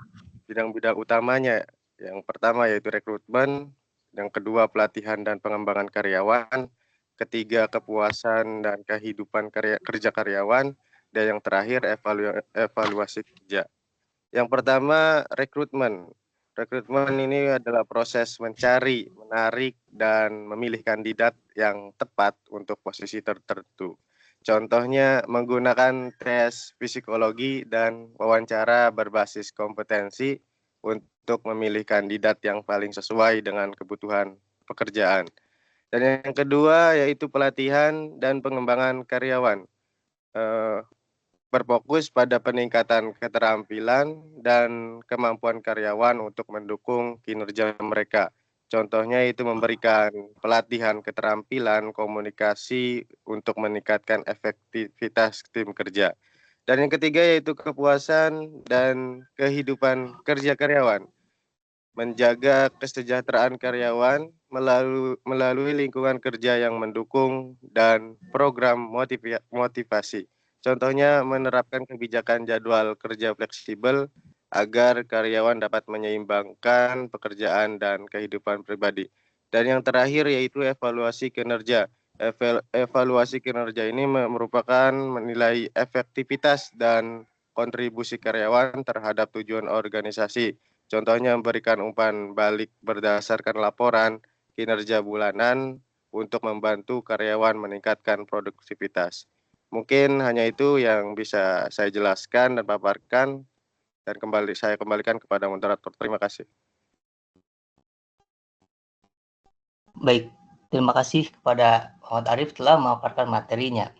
bidang-bidang utamanya. Yang pertama yaitu rekrutmen, yang kedua pelatihan dan pengembangan karyawan, ketiga kepuasan dan kehidupan kerja karyawan, dan yang terakhir evaluasi kerja. Yang pertama rekrutmen. Rekrutmen ini adalah proses mencari, menarik, dan memilih kandidat yang tepat untuk posisi tertentu. Contohnya menggunakan tes psikologi dan wawancara berbasis kompetensi untuk memilih kandidat yang paling sesuai dengan kebutuhan pekerjaan. Dan yang kedua yaitu pelatihan dan pengembangan karyawan. Berfokus pada peningkatan keterampilan dan kemampuan karyawan untuk mendukung kinerja mereka. Contohnya itu memberikan pelatihan keterampilan komunikasi untuk meningkatkan efektivitas tim kerja. Dan yang ketiga yaitu kepuasan dan kehidupan kerja karyawan. Menjaga kesejahteraan karyawan melalui lingkungan kerja yang mendukung dan program motivasi. Contohnya menerapkan kebijakan jadwal kerja fleksibel agar karyawan dapat menyeimbangkan pekerjaan dan kehidupan pribadi. Dan yang terakhir yaitu evaluasi kinerja. Evaluasi kinerja ini merupakan menilai efektivitas dan kontribusi karyawan terhadap tujuan organisasi. Contohnya memberikan umpan balik berdasarkan laporan kinerja bulanan untuk membantu karyawan meningkatkan produktivitas. Mungkin hanya itu yang bisa saya jelaskan dan paparkan, dan saya kembalikan kepada moderator. Terima kasih. Baik, terima kasih kepada Muhammad Arif telah memaparkan materinya.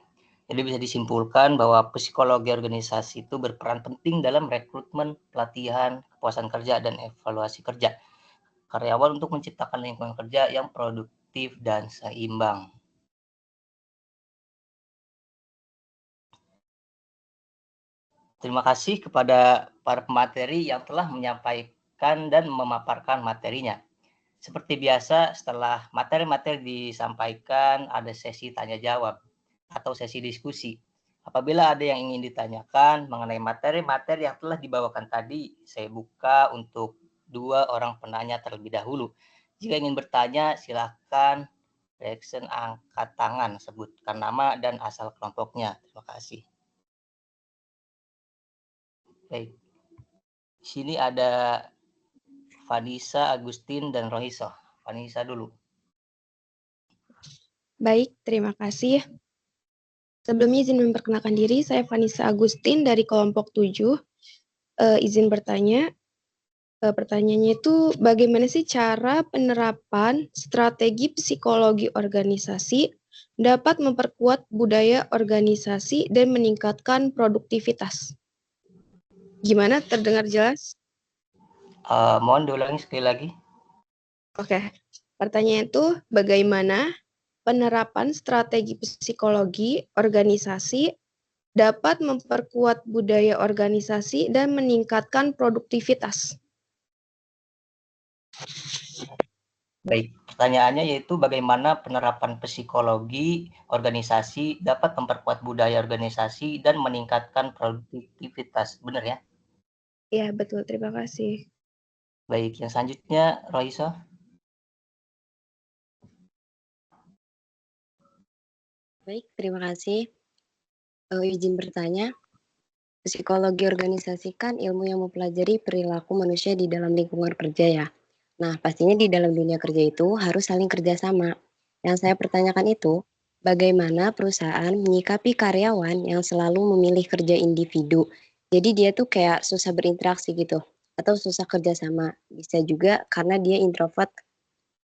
Jadi bisa disimpulkan bahwa psikologi organisasi itu berperan penting dalam rekrutmen, pelatihan, kepuasan kerja, dan evaluasi kerja karyawan untuk menciptakan lingkungan kerja yang produktif dan seimbang. Terima kasih kepada para pemateri yang telah menyampaikan dan memaparkan materinya. Seperti biasa, setelah materi-materi disampaikan, ada sesi tanya-jawab atau sesi diskusi. Apabila ada yang ingin ditanyakan mengenai materi-materi yang telah dibawakan tadi, saya buka untuk 2 orang penanya terlebih dahulu. Jika ingin bertanya, silakan reaction angkat tangan, sebutkan nama dan asal kelompoknya. Terima kasih. Baik. Di sini ada Vanessa, Agustin, dan Rohiso. Vanessa dulu. Baik, terima kasih. Sebelumnya izin memperkenalkan diri, saya Vanessa Agustin dari kelompok 7. Izin bertanya, pertanyaannya itu bagaimana sih cara penerapan strategi psikologi organisasi dapat memperkuat budaya organisasi dan meningkatkan produktivitas? Gimana, terdengar jelas? Mohon diulangi sekali lagi. Oke, pertanyaan itu bagaimana penerapan strategi psikologi organisasi dapat memperkuat budaya organisasi dan meningkatkan produktivitas. Baik, pertanyaannya yaitu bagaimana penerapan psikologi organisasi dapat memperkuat budaya organisasi dan meningkatkan produktivitas. Benar ya? Ya, betul. Terima kasih. Baik, yang selanjutnya Rohiso. Baik, terima kasih. Izin bertanya, psikologi organisasi kan ilmu yang mempelajari perilaku manusia di dalam lingkungan kerja ya. Nah, pastinya di dalam dunia kerja itu harus saling kerjasama. Yang saya pertanyakan itu, bagaimana perusahaan menyikapi karyawan yang selalu memilih kerja individu. Jadi dia tuh kayak susah berinteraksi gitu, atau susah kerjasama. Bisa juga karena dia introvert.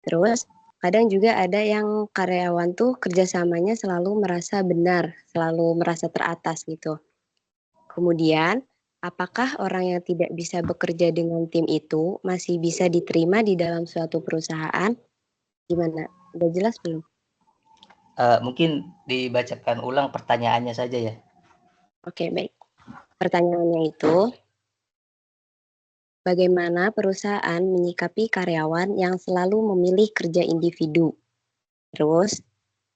Terus kadang juga ada yang karyawan tuh kerjasamanya selalu merasa benar, selalu merasa teratas gitu. Kemudian, apakah orang yang tidak bisa bekerja dengan tim itu masih bisa diterima di dalam suatu perusahaan? Gimana? Udah jelas belum? Mungkin dibacakan ulang pertanyaannya saja ya. Oke, baik. Pertanyaannya itu, bagaimana perusahaan menyikapi karyawan yang selalu memilih kerja individu? Terus,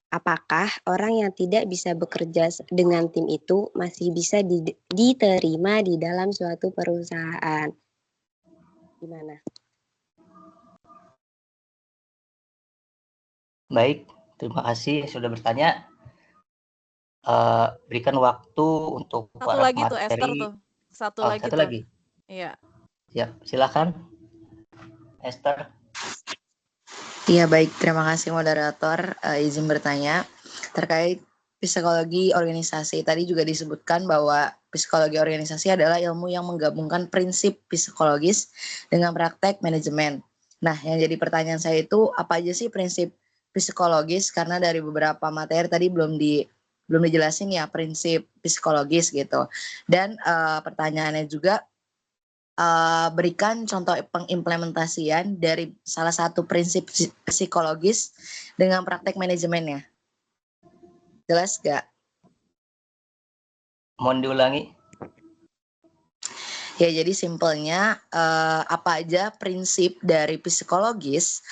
apakah orang yang tidak bisa bekerja dengan tim itu masih bisa diterima di dalam suatu perusahaan? Gimana? Baik, terima kasih sudah bertanya. Berikan waktu untuk Satu para lagi tuh Esther pemateri. tuh. Satu Oh, lagi satu tuh. lagi. Iya. Siap, silakan. Esther. Iya baik, terima kasih moderator. Izin bertanya terkait psikologi organisasi. Tadi juga disebutkan bahwa psikologi organisasi adalah ilmu yang menggabungkan prinsip psikologis dengan praktek manajemen. Nah, yang jadi pertanyaan saya itu apa aja sih prinsip psikologis? Karena dari beberapa materi tadi belum dijelasin ya prinsip psikologis gitu. Dan pertanyaannya juga berikan contoh pengimplementasian dari salah satu prinsip psikologis dengan praktek manajemennya. Jelas gak? Mohon diulangi. Ya, jadi simpelnya apa aja prinsip dari psikologis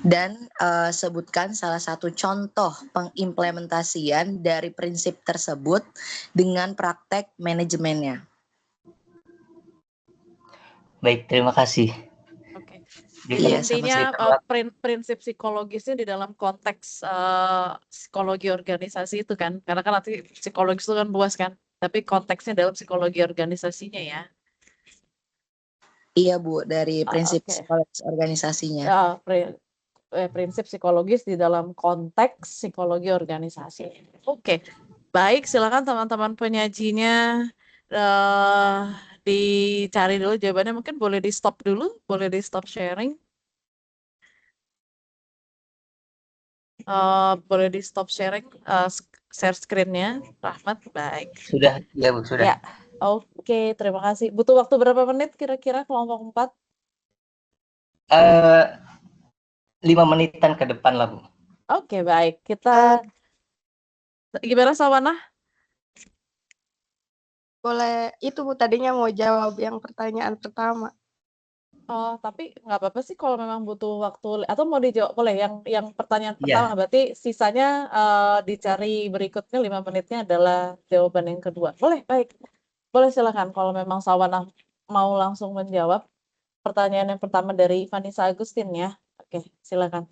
dan sebutkan salah satu contoh pengimplementasian dari prinsip tersebut dengan praktek manajemennya. Baik, terima kasih. Oke. Iya, Intinya prinsip psikologisnya di dalam konteks psikologi organisasi itu kan, karena kan nanti psikologis itu kan luas kan, tapi konteksnya dalam psikologi organisasinya ya. Iya Bu, dari prinsip Oke. psikologis organisasinya. Ya, prinsip psikologis di dalam konteks psikologi organisasi. Oke, baik, silakan teman-teman penyajinya dicari dulu jawabannya. Mungkin boleh di stop dulu, boleh di stop sharing. Boleh di stop sharing, share screen-nya, Rahmat. Baik. Sudah, ya Bu, sudah. Ya, oke, terima kasih. Butuh waktu berapa menit kira-kira kelompok 4? 5 menitan ke depan lah Bu. Oke, baik. Kita gimana Sawana? Boleh itu Bu, tadinya mau jawab yang pertanyaan pertama. Tapi nggak apa-apa sih kalau memang butuh waktu atau mau dijawab boleh yang pertanyaan pertama Iya, berarti sisanya, dicari berikutnya 5 menitnya adalah jawaban yang kedua. Boleh, baik. Boleh silakan kalau memang Sawanah mau langsung menjawab pertanyaan yang pertama dari Vanessa Agustin ya. Oke, silakan.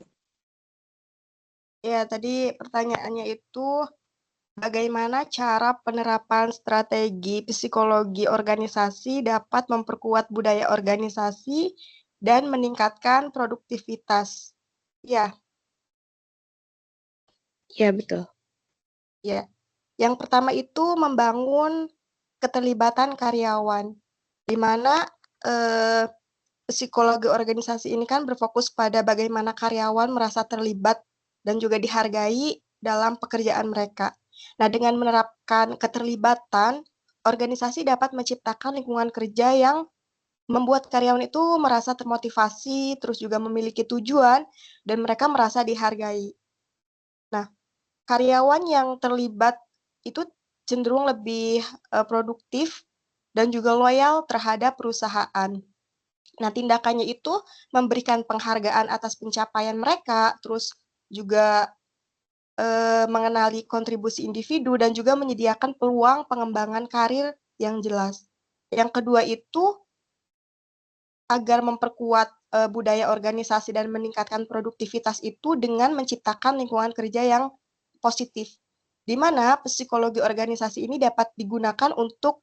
Ya, tadi pertanyaannya itu bagaimana cara penerapan strategi psikologi organisasi dapat memperkuat budaya organisasi dan meningkatkan produktivitas? Ya, Ya, betul. ya. Yang pertama itu membangun keterlibatan karyawan, di mana psikologi organisasi ini kan berfokus pada bagaimana karyawan merasa terlibat dan juga dihargai dalam pekerjaan mereka. Nah, dengan menerapkan keterlibatan, organisasi dapat menciptakan lingkungan kerja yang membuat karyawan itu merasa termotivasi, terus juga memiliki tujuan, dan mereka merasa dihargai. Nah, karyawan yang terlibat itu cenderung lebih produktif dan juga loyal terhadap perusahaan. Nah, tindakannya itu memberikan penghargaan atas pencapaian mereka, terus juga mengenali kontribusi individu dan juga menyediakan peluang pengembangan karir yang jelas. Yang kedua itu agar memperkuat budaya organisasi dan meningkatkan produktivitas itu dengan menciptakan lingkungan kerja yang positif, di mana psikologi organisasi ini dapat digunakan untuk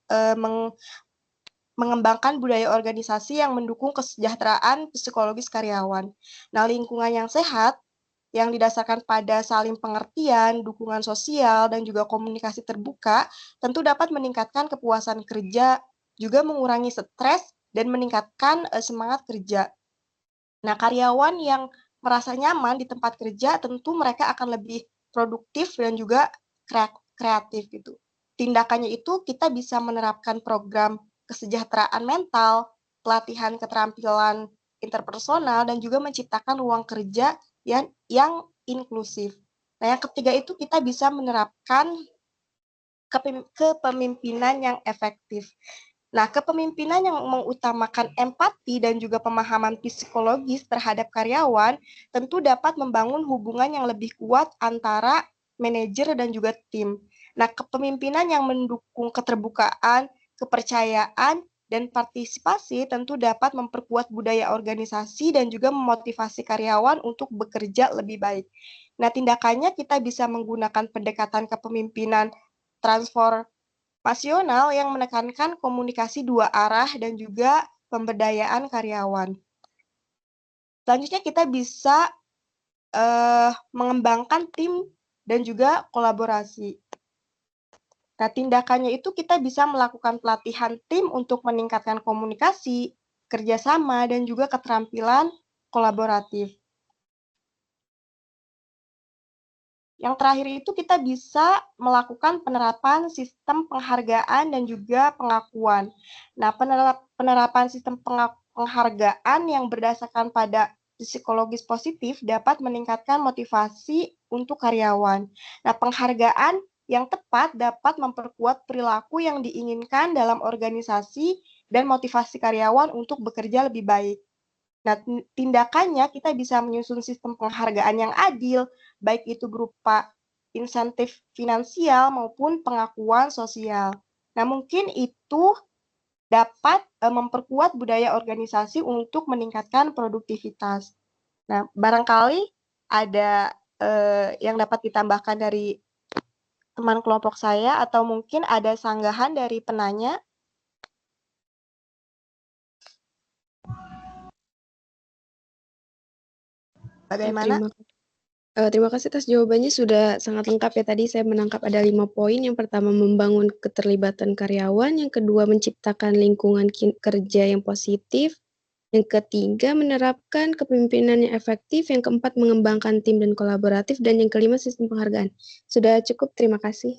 mengembangkan budaya organisasi yang mendukung kesejahteraan psikologis karyawan. Nah, lingkungan yang sehat yang didasarkan pada saling pengertian, dukungan sosial, dan juga komunikasi terbuka, tentu dapat meningkatkan kepuasan kerja, juga mengurangi stres, dan meningkatkan semangat kerja. Nah, karyawan yang merasa nyaman di tempat kerja, tentu mereka akan lebih produktif dan juga kreatif gitu. Tindakannya itu kita bisa menerapkan program kesejahteraan mental, pelatihan keterampilan interpersonal, dan juga menciptakan ruang kerja yang inklusif. Nah, yang ketiga itu kita bisa menerapkan kepemimpinan yang efektif. Nah, kepemimpinan yang mengutamakan empati dan juga pemahaman psikologis terhadap karyawan tentu dapat membangun hubungan yang lebih kuat antara manajer dan juga tim. Nah, kepemimpinan yang mendukung keterbukaan, kepercayaan, dan partisipasi tentu dapat memperkuat budaya organisasi dan juga memotivasi karyawan untuk bekerja lebih baik. Nah, tindakannya kita bisa menggunakan pendekatan kepemimpinan transformasional yang menekankan komunikasi dua arah dan juga pemberdayaan karyawan. Selanjutnya kita bisa mengembangkan tim dan juga kolaborasi. Nah, tindakannya itu kita bisa melakukan pelatihan tim untuk meningkatkan komunikasi, kerjasama, dan juga keterampilan kolaboratif. Yang terakhir itu kita bisa melakukan penerapan sistem penghargaan dan juga pengakuan. Nah, penerapan sistem penghargaan yang berdasarkan pada psikologis positif dapat meningkatkan motivasi untuk karyawan. Nah, penghargaan yang tepat dapat memperkuat perilaku yang diinginkan dalam organisasi dan motivasi karyawan untuk bekerja lebih baik. Nah, tindakannya kita bisa menyusun sistem penghargaan yang adil, baik itu berupa insentif finansial maupun pengakuan sosial. Nah, mungkin itu dapat memperkuat budaya organisasi untuk meningkatkan produktivitas. Nah, barangkali ada yang dapat ditambahkan dari teman kelompok saya atau mungkin ada sanggahan dari penanya. Bagaimana? Terima kasih atas jawabannya, sudah sangat lengkap ya. Tadi saya menangkap ada 5 poin. Yang pertama membangun keterlibatan karyawan, yang kedua menciptakan lingkungan kerja yang positif, yang ketiga menerapkan kepemimpinan yang efektif, yang keempat mengembangkan tim dan kolaboratif, dan yang kelima sistem penghargaan. Sudah cukup, terima kasih.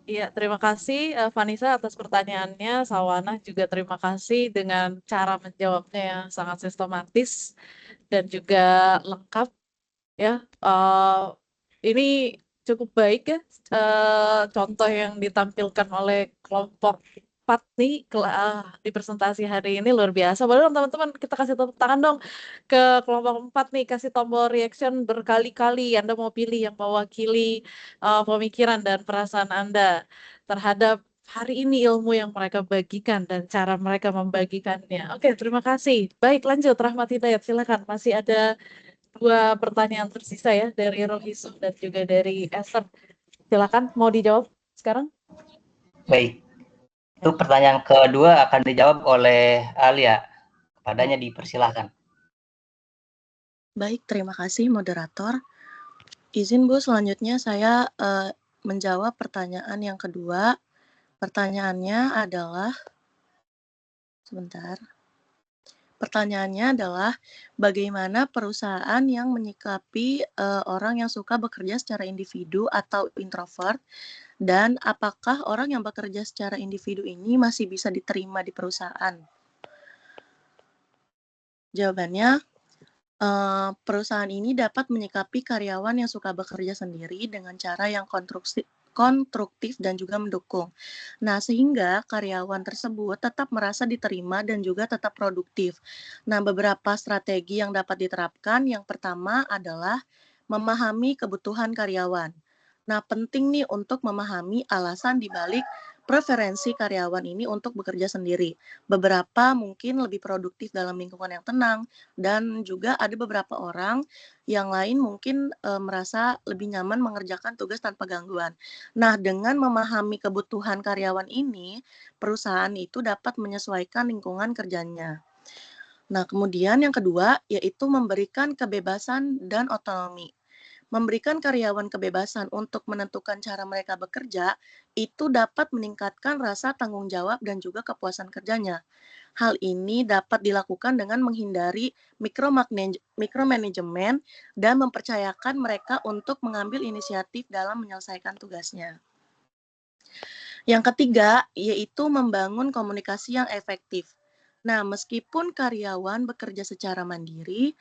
Iya, terima kasih Vanessa atas pertanyaannya. Sawanah juga terima kasih dengan cara menjawabnya yang sangat sistematis dan juga lengkap. Ya, ini cukup baik ya. Contoh yang ditampilkan oleh kelompok 4 nih di presentasi hari ini luar biasa. Boleh dong teman-teman kita kasih tepuk tangan dong ke kelompok 4 nih, kasih tombol reaction berkali-kali. Anda mau pilih yang mewakili pemikiran dan perasaan Anda terhadap hari ini ilmu yang mereka bagikan dan cara mereka membagikannya. Oke, terima kasih. Baik, lanjut Rahmat Hidayat, silakan. Masih ada 2 pertanyaan tersisa ya dari Rohiso dan juga dari Esther. Silakan mau dijawab sekarang. Baik. Untuk pertanyaan kedua akan dijawab oleh Alia. Kepadanya dipersilahkan. Baik, terima kasih moderator. Izin Bu, selanjutnya saya menjawab pertanyaan yang kedua. Pertanyaannya adalah, sebentar. Pertanyaannya adalah bagaimana perusahaan yang menyikapi orang yang suka bekerja secara individu atau introvert, dan apakah orang yang bekerja secara individu ini masih bisa diterima di perusahaan? Jawabannya, perusahaan ini dapat menyikapi karyawan yang suka bekerja sendiri dengan cara yang konstruktif dan juga mendukung. Nah, sehingga karyawan tersebut tetap merasa diterima dan juga tetap produktif. Nah, beberapa strategi yang dapat diterapkan, yang pertama adalah memahami kebutuhan karyawan. Nah, penting nih untuk memahami alasan dibalik preferensi karyawan ini untuk bekerja sendiri. Beberapa mungkin lebih produktif dalam lingkungan yang tenang, dan juga ada beberapa orang yang lain mungkin merasa lebih nyaman mengerjakan tugas tanpa gangguan. Nah, dengan memahami kebutuhan karyawan ini, perusahaan itu dapat menyesuaikan lingkungan kerjanya. Nah, kemudian yang kedua yaitu memberikan kebebasan dan otonomi. Memberikan karyawan kebebasan untuk menentukan cara mereka bekerja, itu dapat meningkatkan rasa tanggung jawab dan juga kepuasan kerjanya. Hal ini dapat dilakukan dengan menghindari mikromanajemen dan mempercayakan mereka untuk mengambil inisiatif dalam menyelesaikan tugasnya. Yang ketiga, yaitu membangun komunikasi yang efektif. Nah, meskipun karyawan bekerja secara mandiri,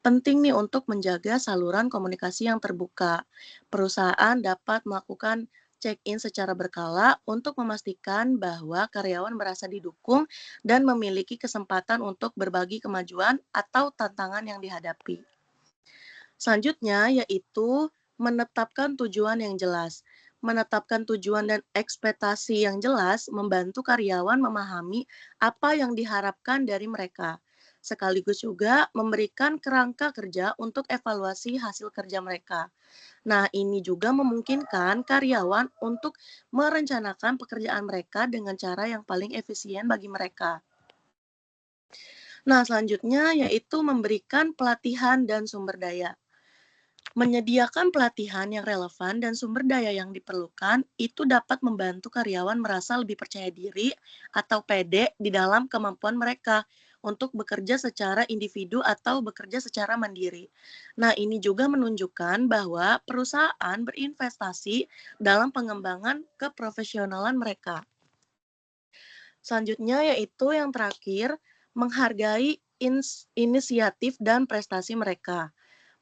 penting nih untuk menjaga saluran komunikasi yang terbuka. Perusahaan dapat melakukan check-in secara berkala untuk memastikan bahwa karyawan merasa didukung dan memiliki kesempatan untuk berbagi kemajuan atau tantangan yang dihadapi. Selanjutnya yaitu menetapkan tujuan yang jelas. Menetapkan tujuan dan ekspektasi yang jelas membantu karyawan memahami apa yang diharapkan dari mereka, sekaligus juga memberikan kerangka kerja untuk evaluasi hasil kerja mereka. Nah, ini juga memungkinkan karyawan untuk merencanakan pekerjaan mereka dengan cara yang paling efisien bagi mereka. Nah, selanjutnya yaitu memberikan pelatihan dan sumber daya. Menyediakan pelatihan yang relevan dan sumber daya yang diperlukan itu dapat membantu karyawan merasa lebih percaya diri atau pede di dalam kemampuan mereka untuk bekerja secara individu atau bekerja secara mandiri. Nah, ini juga menunjukkan bahwa perusahaan berinvestasi dalam pengembangan keprofesionalan mereka. Selanjutnya yaitu yang terakhir, menghargai inisiatif dan prestasi mereka.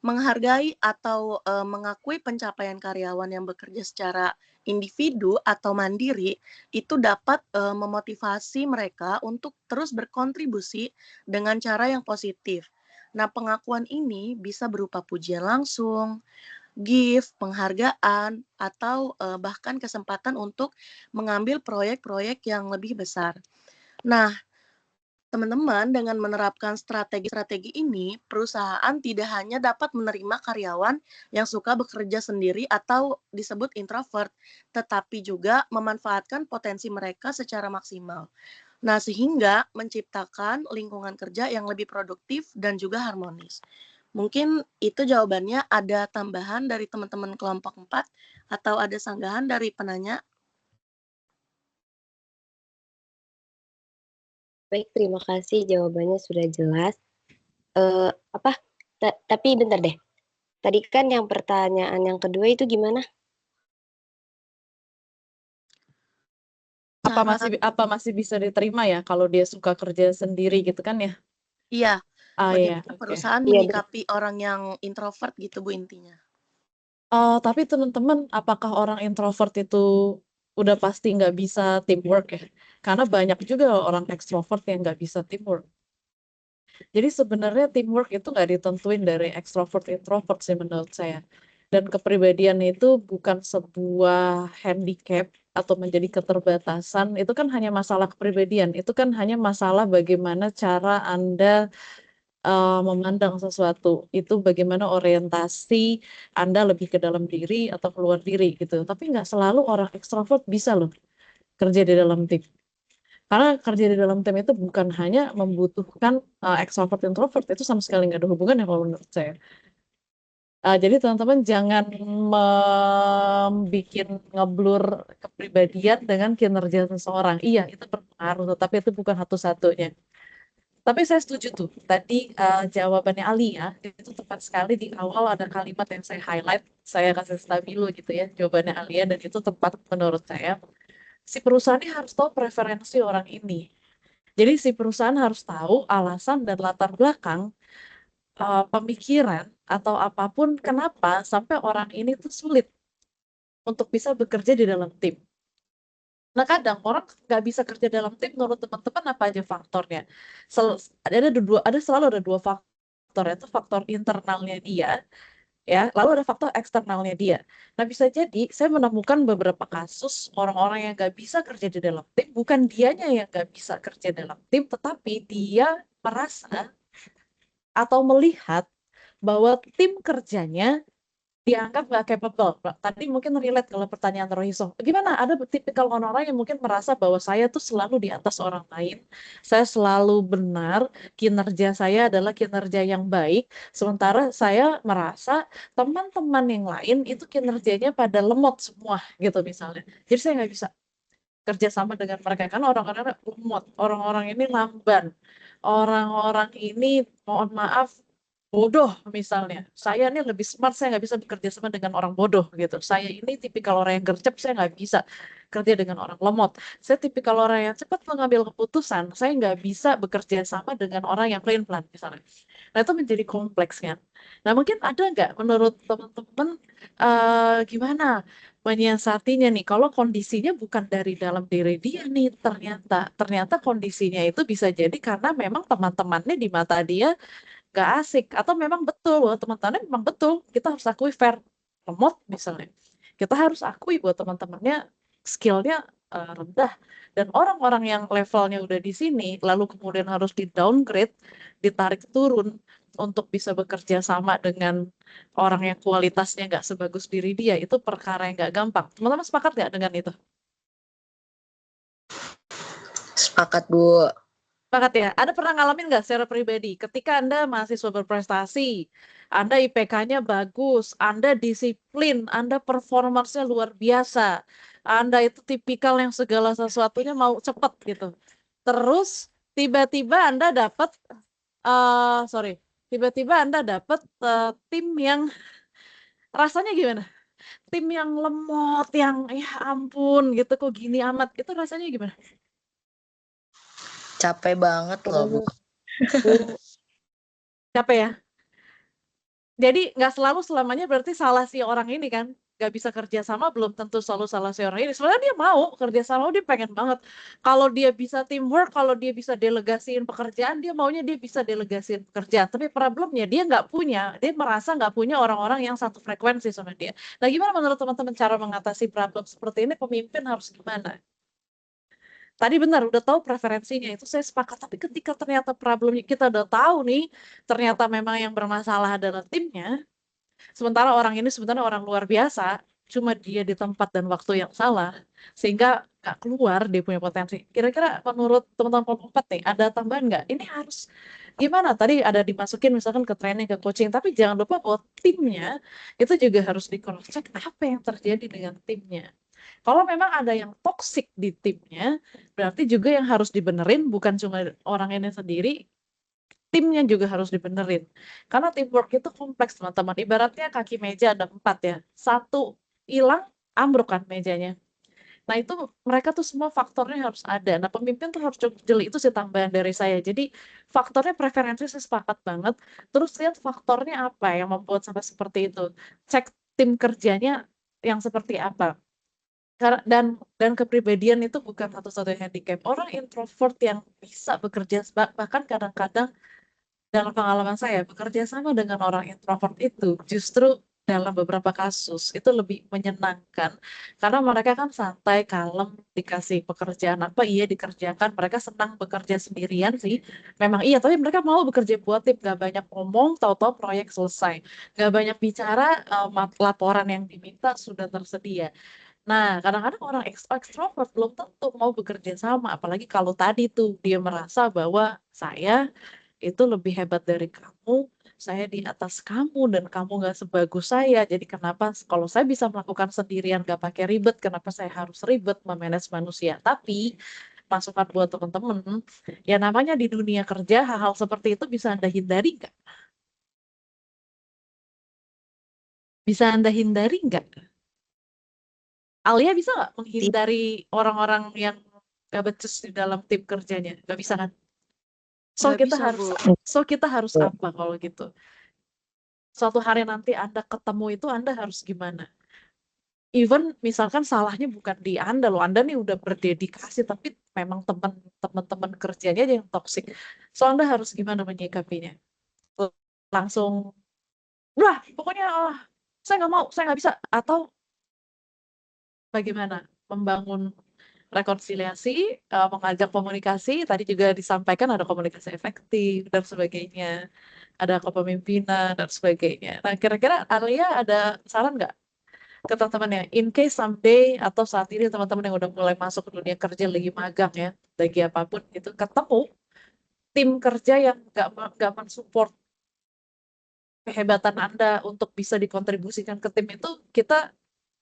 Menghargai atau mengakui pencapaian karyawan yang bekerja secara individu atau mandiri itu dapat memotivasi mereka untuk terus berkontribusi dengan cara yang positif. Nah, pengakuan ini bisa berupa pujian langsung, gift, penghargaan, atau bahkan kesempatan untuk mengambil proyek-proyek yang lebih besar. Nah, teman-teman, dengan menerapkan strategi-strategi ini, perusahaan tidak hanya dapat menerima karyawan yang suka bekerja sendiri atau disebut introvert, tetapi juga memanfaatkan potensi mereka secara maksimal. Nah, sehingga menciptakan lingkungan kerja yang lebih produktif dan juga harmonis. Mungkin itu jawabannya. Ada tambahan dari teman-teman kelompok 4 atau ada sanggahan dari penanya? Baik, terima kasih jawabannya sudah jelas. Tapi bentar deh. Tadi kan yang pertanyaan yang kedua itu gimana? Apa masih bisa diterima ya kalau dia suka kerja sendiri gitu kan ya? Iya. Iya, Bagaimana perusahaan Iya, menyikapi orang yang introvert gitu Bu intinya. Tapi teman-teman, apakah orang introvert itu udah pasti nggak bisa teamwork ya? Karena banyak juga orang ekstrovert yang nggak bisa teamwork. Jadi sebenarnya teamwork itu nggak ditentuin dari ekstrovert introvert sih menurut saya. Dan kepribadian itu bukan sebuah handicap atau menjadi keterbatasan. Itu kan hanya masalah kepribadian. Itu kan hanya masalah bagaimana cara Anda memandang sesuatu. Itu bagaimana orientasi Anda lebih ke dalam diri atau keluar diri gitu. Tapi nggak selalu orang ekstrovert bisa loh kerja di dalam tim. Karena kerja di dalam tim itu bukan hanya membutuhkan extrovert introvert, itu sama sekali nggak ada hubungannya kalau menurut saya. Jadi teman-teman jangan membikin ngeblur kepribadian dengan kinerja seseorang. Iya, itu berpengaruh, tapi itu bukan satu-satunya. Tapi saya setuju tuh, tadi jawabannya Alia, itu tepat sekali di awal ada kalimat yang saya highlight, saya kasih stabilo gitu ya, jawabannya Alia, dan itu tepat menurut saya. Si perusahaan ini harus tahu preferensi orang ini. Jadi si perusahaan harus tahu alasan dan latar belakang pemikiran atau apapun kenapa sampai orang ini tuh sulit untuk bisa bekerja di dalam tim. Nah kadang orang nggak bisa kerja dalam tim menurut teman-teman apa aja faktornya. Selalu ada dua faktor, itu faktor internalnya dia, ya, lalu ada faktor eksternalnya dia. Nah bisa jadi saya menemukan beberapa kasus orang-orang yang nggak bisa kerja di dalam tim, bukan dianya yang nggak bisa kerja dalam tim, tetapi dia merasa atau melihat bahwa tim kerjanya dianggap nggak capable. Tadi mungkin relate kalau pertanyaan Rohiso. Gimana? Ada tipikal orang-orang yang mungkin merasa bahwa saya tuh selalu di atas orang lain. Saya selalu benar, kinerja saya adalah kinerja yang baik. Sementara saya merasa teman-teman yang lain itu kinerjanya pada lemot semua gitu misalnya. Jadi saya nggak bisa kerja sama dengan mereka karena orang-orang lemot, orang-orang ini lamban, orang-orang ini mohon maaf bodoh misalnya. Saya ini lebih smart, saya nggak bisa bekerja sama dengan orang bodoh gitu. Saya ini tipikal orang yang gercep, saya nggak bisa kerja dengan orang lemot. Saya tipikal orang yang cepat mengambil keputusan, saya nggak bisa bekerja sama dengan orang yang plain-plan misalnya. Nah itu menjadi kompleks kan. Nah mungkin ada nggak menurut teman-teman gimana menyiasatinya nih? Kalau kondisinya bukan dari dalam diri dia nih, ternyata kondisinya itu bisa jadi karena memang teman-temannya di mata dia gak asik atau memang betul bahwa teman-temannya memang betul, kita harus akui fair, lemot misalnya, kita harus akui bahwa teman-temannya skillnya rendah, dan orang-orang yang levelnya udah di sini lalu kemudian harus di downgrade, ditarik turun untuk bisa bekerja sama dengan orang yang kualitasnya nggak sebagus diri dia, itu perkara yang nggak gampang. Teman-teman sepakat nggak dengan itu? Sepakat, Bu. Sepakat ya? Ada pernah ngalamin nggak secara pribadi? Ketika Anda mahasiswa berprestasi, Anda IPK-nya bagus, Anda disiplin, Anda performance-nya luar biasa, Anda itu tipikal yang segala sesuatunya mau cepet gitu. Terus tiba-tiba Anda dapat, tiba-tiba Anda dapat tim yang rasanya gimana? Tim yang lemot, yang ya ampun gitu, kok gini amat, itu rasanya gimana? Capek banget loh, Bu. Capek ya? Jadi nggak selalu selamanya berarti salah si orang ini kan, nggak bisa kerja sama belum tentu selalu salah si orang ini. Sebenarnya dia mau kerja sama, dia pengen banget. Kalau dia bisa teamwork, kalau dia bisa delegasiin pekerjaan, dia maunya dia bisa delegasiin pekerjaan. Tapi problemnya dia nggak punya, dia merasa nggak punya orang-orang yang satu frekuensi sama dia. Nah gimana menurut teman-teman cara mengatasi problem seperti ini, pemimpin harus gimana? Tadi benar, udah tahu preferensinya, itu saya sepakat. Tapi ketika ternyata problemnya kita udah tahu nih, ternyata memang yang bermasalah adalah timnya, sementara orang ini sebenarnya orang luar biasa, cuma dia di tempat dan waktu yang salah, sehingga nggak keluar dia punya potensi. Kira-kira menurut teman-teman kelompok 4 nih, ada tambahan nggak? Ini harus gimana? Tadi ada dimasukin misalkan ke training, ke coaching, tapi jangan lupa bahwa timnya itu juga harus di cross check apa yang terjadi dengan timnya. Kalau memang ada yang toksik di timnya, berarti juga yang harus dibenerin bukan cuma orang ini sendiri, timnya juga harus dibenerin. Karena teamwork itu kompleks, teman-teman. Ibaratnya kaki meja ada 4 ya. Satu hilang, ambruk kan mejanya. Nah itu mereka tuh semua faktornya harus ada. Nah pemimpin tuh harus cukup jeli, itu sih tambahan dari saya. Jadi faktornya preferensi saya sepakat banget. Terus lihat faktornya apa yang membuat sampai seperti itu. Cek tim kerjanya yang seperti apa. Dan kepribadian itu bukan satu-satunya handicap. Orang introvert yang bisa bekerja, bahkan kadang-kadang dalam pengalaman saya, bekerja sama dengan orang introvert itu justru dalam beberapa kasus itu lebih menyenangkan karena mereka kan santai, kalem, dikasih pekerjaan apa iya dikerjakan, mereka senang bekerja sendirian sih, memang iya, tapi mereka mau bekerja buat tim, gak banyak ngomong, tahu-tahu proyek selesai, gak banyak bicara, laporan yang diminta sudah tersedia. Nah, kadang-kadang orang ekstrovert belum tentu mau bekerja sama, apalagi kalau tadi tuh dia merasa bahwa saya itu lebih hebat dari kamu, saya di atas kamu, dan kamu nggak sebagus saya. Jadi kenapa kalau saya bisa melakukan sendirian nggak pakai ribet, kenapa saya harus ribet memanage manusia? Tapi masukan buat teman-teman, ya namanya di dunia kerja hal-hal seperti itu bisa Anda hindari nggak? Bisa Anda hindari nggak? Alia bisa nggak menghindari orang-orang yang gak becus di dalam tim kerjanya? Nggak bisa kan? Nggak bisa, Bu. So kita harus apa kalau gitu? Suatu hari nanti Anda ketemu itu Anda harus gimana? Even misalkan salahnya bukan di Anda loh, Anda nih udah berdedikasi, tapi memang teman-teman kerjanya aja yang toksik. So Anda harus gimana menyikapinya? Langsung, wah pokoknya saya nggak mau, saya nggak bisa. Atau bagaimana membangun rekonsiliasi, mengajak komunikasi, tadi juga disampaikan ada komunikasi efektif dan sebagainya, ada kepemimpinan dan sebagainya. Nah, kira-kira Alia ada saran nggak ke teman-teman ya, in case someday atau saat ini teman-teman yang udah mulai masuk ke dunia kerja lagi magang ya, lagi apapun itu, ketemu tim kerja yang nggak mensupport kehebatan Anda untuk bisa dikontribusikan ke tim itu, kita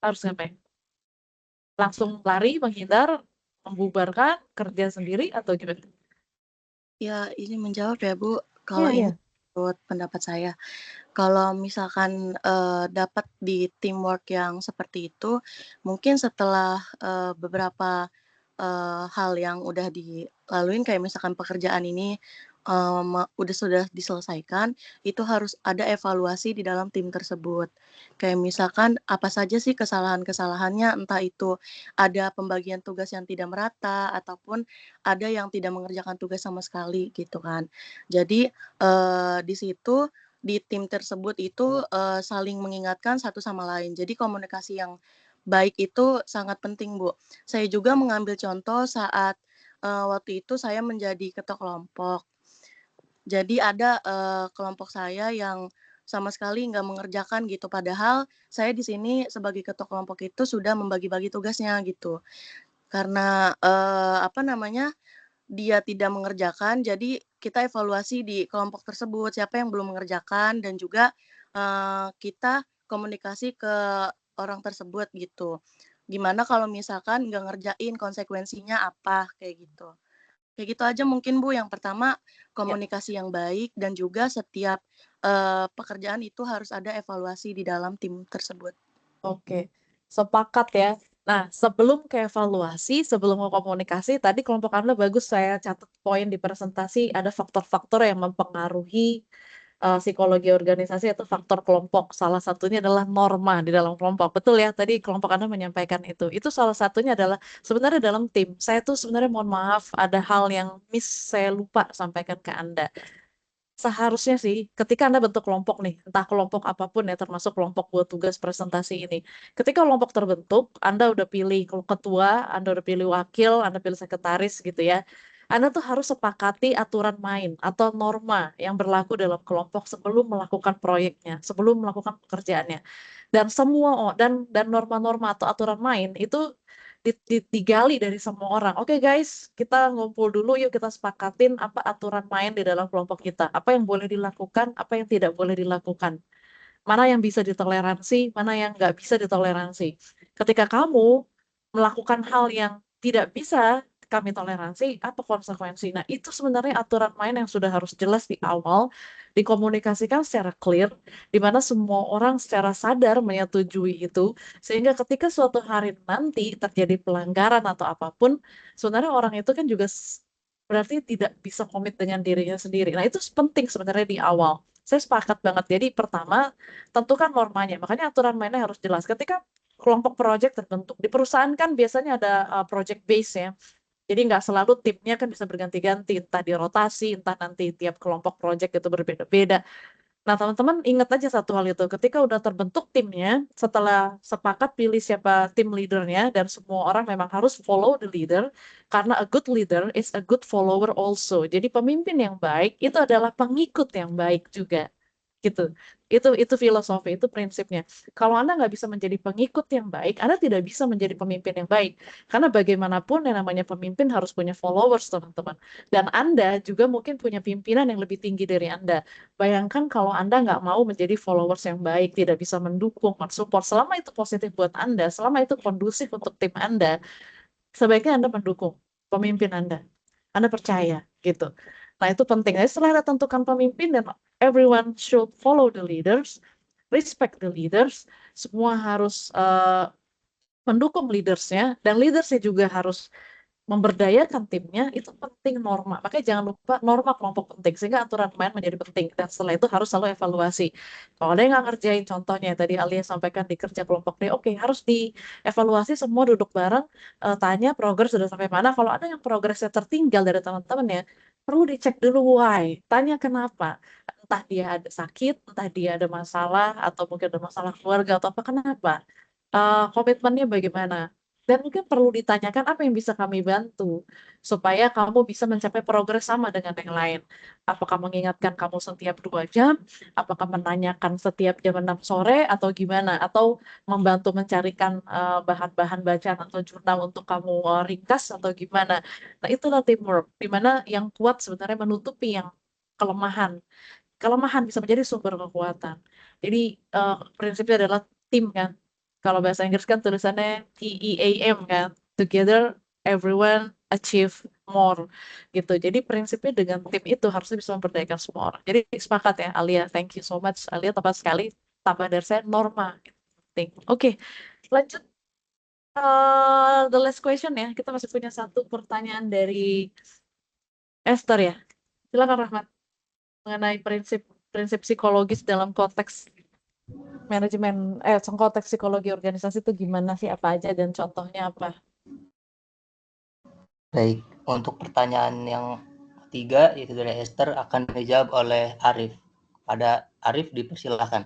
harus ngapain? Langsung lari, menghindar, membubarkan, kerja sendiri, atau gimana? Ya, ini menjawab ya, Bu. Kalau ini menurut pendapat saya, kalau misalkan dapat di teamwork yang seperti itu, mungkin setelah beberapa hal yang udah dilaluin, kayak misalkan pekerjaan ini sudah diselesaikan, itu harus ada evaluasi di dalam tim tersebut. Kayak misalkan apa saja sih kesalahan-kesalahannya, entah itu ada pembagian tugas yang tidak merata ataupun ada yang tidak mengerjakan tugas sama sekali gitu kan. Jadi di situ di tim tersebut itu saling mengingatkan satu sama lain. Jadi komunikasi yang baik itu sangat penting, Bu. Saya juga mengambil contoh saat waktu itu saya menjadi ketua kelompok. Jadi ada kelompok saya yang sama sekali nggak mengerjakan gitu, padahal saya di sini sebagai ketua kelompok itu sudah membagi-bagi tugasnya gitu. Karena dia tidak mengerjakan, jadi kita evaluasi di kelompok tersebut siapa yang belum mengerjakan dan juga kita komunikasi ke orang tersebut gitu. Gimana kalau misalkan nggak ngerjain, konsekuensinya apa kayak gitu. Kayak gitu aja mungkin, Bu. Yang pertama, komunikasi yang baik dan juga setiap pekerjaan itu harus ada evaluasi di dalam tim tersebut. Oke, sepakat ya. Nah, sebelum ke evaluasi, sebelum ke komunikasi, tadi kelompok Anda bagus, saya catat poin di presentasi, ada faktor-faktor yang mempengaruhi psikologi organisasi atau faktor kelompok. Salah satunya adalah norma di dalam kelompok. Betul ya, tadi kelompok Anda menyampaikan itu. Itu salah satunya adalah sebenarnya dalam tim. Saya tuh sebenarnya mohon maaf, ada hal yang saya lupa sampaikan ke Anda. Seharusnya sih, ketika Anda bentuk kelompok nih, entah kelompok apapun ya, termasuk kelompok buat tugas presentasi ini. Ketika kelompok terbentuk, Anda udah pilih ketua, Anda udah pilih wakil, Anda pilih sekretaris gitu ya. Anda tuh harus sepakati aturan main atau norma yang berlaku dalam kelompok sebelum melakukan proyeknya, sebelum melakukan pekerjaannya. Dan dan norma-norma atau aturan main itu digali dari semua orang. Oke guys, kita ngumpul dulu yuk, kita sepakatin apa aturan main di dalam kelompok kita. Apa yang boleh dilakukan, apa yang tidak boleh dilakukan. Mana yang bisa ditoleransi, mana yang nggak bisa ditoleransi. Ketika kamu melakukan hal yang tidak bisa kami toleransi, apa konsekuensi? Nah, itu sebenarnya aturan main yang sudah harus jelas di awal, dikomunikasikan secara clear, di mana semua orang secara sadar menyetujui itu, sehingga ketika suatu hari nanti terjadi pelanggaran atau apapun, sebenarnya orang itu kan juga berarti tidak bisa komit dengan dirinya sendiri. Nah, itu penting sebenarnya di awal. Saya sepakat banget. Jadi pertama, tentukan normanya. Makanya aturan mainnya harus jelas. Ketika kelompok project terbentuk di perusahaan kan biasanya ada project base ya. Jadi nggak selalu timnya kan bisa berganti-ganti, entah dirotasi, entah nanti tiap kelompok project itu berbeda-beda. Nah, teman-teman ingat aja satu hal itu. Ketika udah terbentuk timnya, setelah sepakat pilih siapa tim leadernya, dan semua orang memang harus follow the leader, karena a good leader is a good follower also. Jadi pemimpin yang baik itu adalah pengikut yang baik juga. Gitu. Itu filosofi, itu prinsipnya. Kalau Anda nggak bisa menjadi pengikut yang baik, Anda tidak bisa menjadi pemimpin yang baik. Karena bagaimanapun yang namanya pemimpin harus punya followers, teman-teman. Dan Anda juga mungkin punya pimpinan yang lebih tinggi dari Anda. Bayangkan kalau Anda nggak mau menjadi followers yang baik, tidak bisa mendukung, mensupport, selama itu positif buat Anda, selama itu kondusif untuk tim Anda, sebaiknya Anda mendukung pemimpin Anda. Anda percaya, gitu. Nah, itu penting. Jadi setelah Anda tentukan pemimpin dan everyone should follow the leaders, respect the leaders, semua harus mendukung leadersnya, dan leadersnya juga harus memberdayakan timnya, itu penting norma. Makanya jangan lupa norma kelompok penting, sehingga aturan main menjadi penting. Dan setelah itu harus selalu evaluasi. Kalau ada yang nggak ngerjain, contohnya tadi Alia sampaikan di kerja kelompok D, oke, harus dievaluasi, semua duduk bareng, tanya progres sudah sampai mana. Kalau ada yang progresnya tertinggal dari teman-teman ya, perlu dicek dulu why, tanya kenapa. Entah dia ada sakit, entah dia ada masalah, atau mungkin ada masalah keluarga, atau apa, kenapa. Komitmennya bagaimana. Dan mungkin perlu ditanyakan apa yang bisa kami bantu supaya kamu bisa mencapai progres sama dengan yang lain. Apakah mengingatkan kamu setiap 2 jam, apakah menanyakan setiap jam 6 sore, atau gimana, atau membantu mencarikan bahan-bahan bacaan atau jurnal untuk kamu ringkas, atau gimana. Nah, itulah teamwork, di mana yang kuat sebenarnya menutupi yang kelemahan. Kelemahan bisa menjadi sumber kekuatan. Jadi prinsipnya adalah tim kan. Kalau bahasa Inggris kan tulisannya TEAM kan. Together everyone achieve more gitu. Jadi prinsipnya dengan tim itu harusnya bisa memberdayakan semua orang. Jadi sepakat ya Alia, thank you so much. Alia tepat sekali. Tambah dari saya norma. Penting. Oke, lanjut. The last question ya. Kita masih punya satu pertanyaan dari Esther ya. Silakan Rahmat. Mengenai prinsip psikologis dalam konteks manajemen, konteks psikologi organisasi itu gimana sih, apa aja, dan contohnya apa? Baik, untuk pertanyaan yang ketiga, yaitu dari Esther, akan dijawab oleh Arif. Pada Arif, dipersilakan.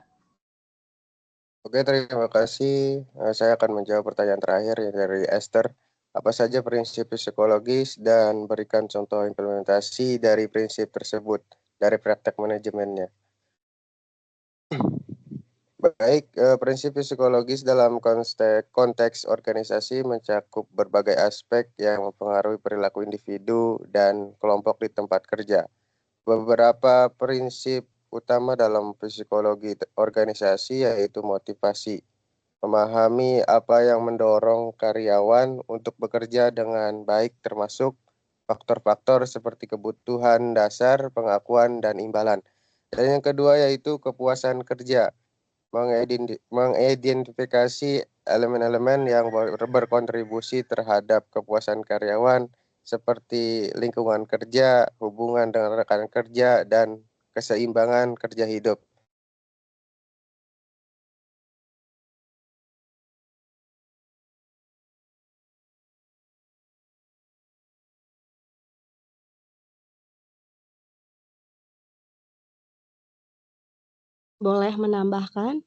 Oke, terima kasih. Saya akan menjawab pertanyaan terakhir yang dari Esther. Apa saja prinsip psikologis dan berikan contoh implementasi dari prinsip tersebut dari praktek manajemennya. Baik, prinsip psikologis dalam konteks organisasi mencakup berbagai aspek yang mempengaruhi perilaku individu dan kelompok di tempat kerja. Beberapa prinsip utama dalam psikologi organisasi yaitu motivasi, memahami apa yang mendorong karyawan untuk bekerja dengan baik, termasuk faktor-faktor seperti kebutuhan dasar, pengakuan, dan imbalan. Dan yang kedua yaitu kepuasan kerja, mengidentifikasi elemen-elemen yang berkontribusi terhadap kepuasan karyawan seperti lingkungan kerja, hubungan dengan rekan kerja, dan keseimbangan kerja hidup. Boleh menambahkan?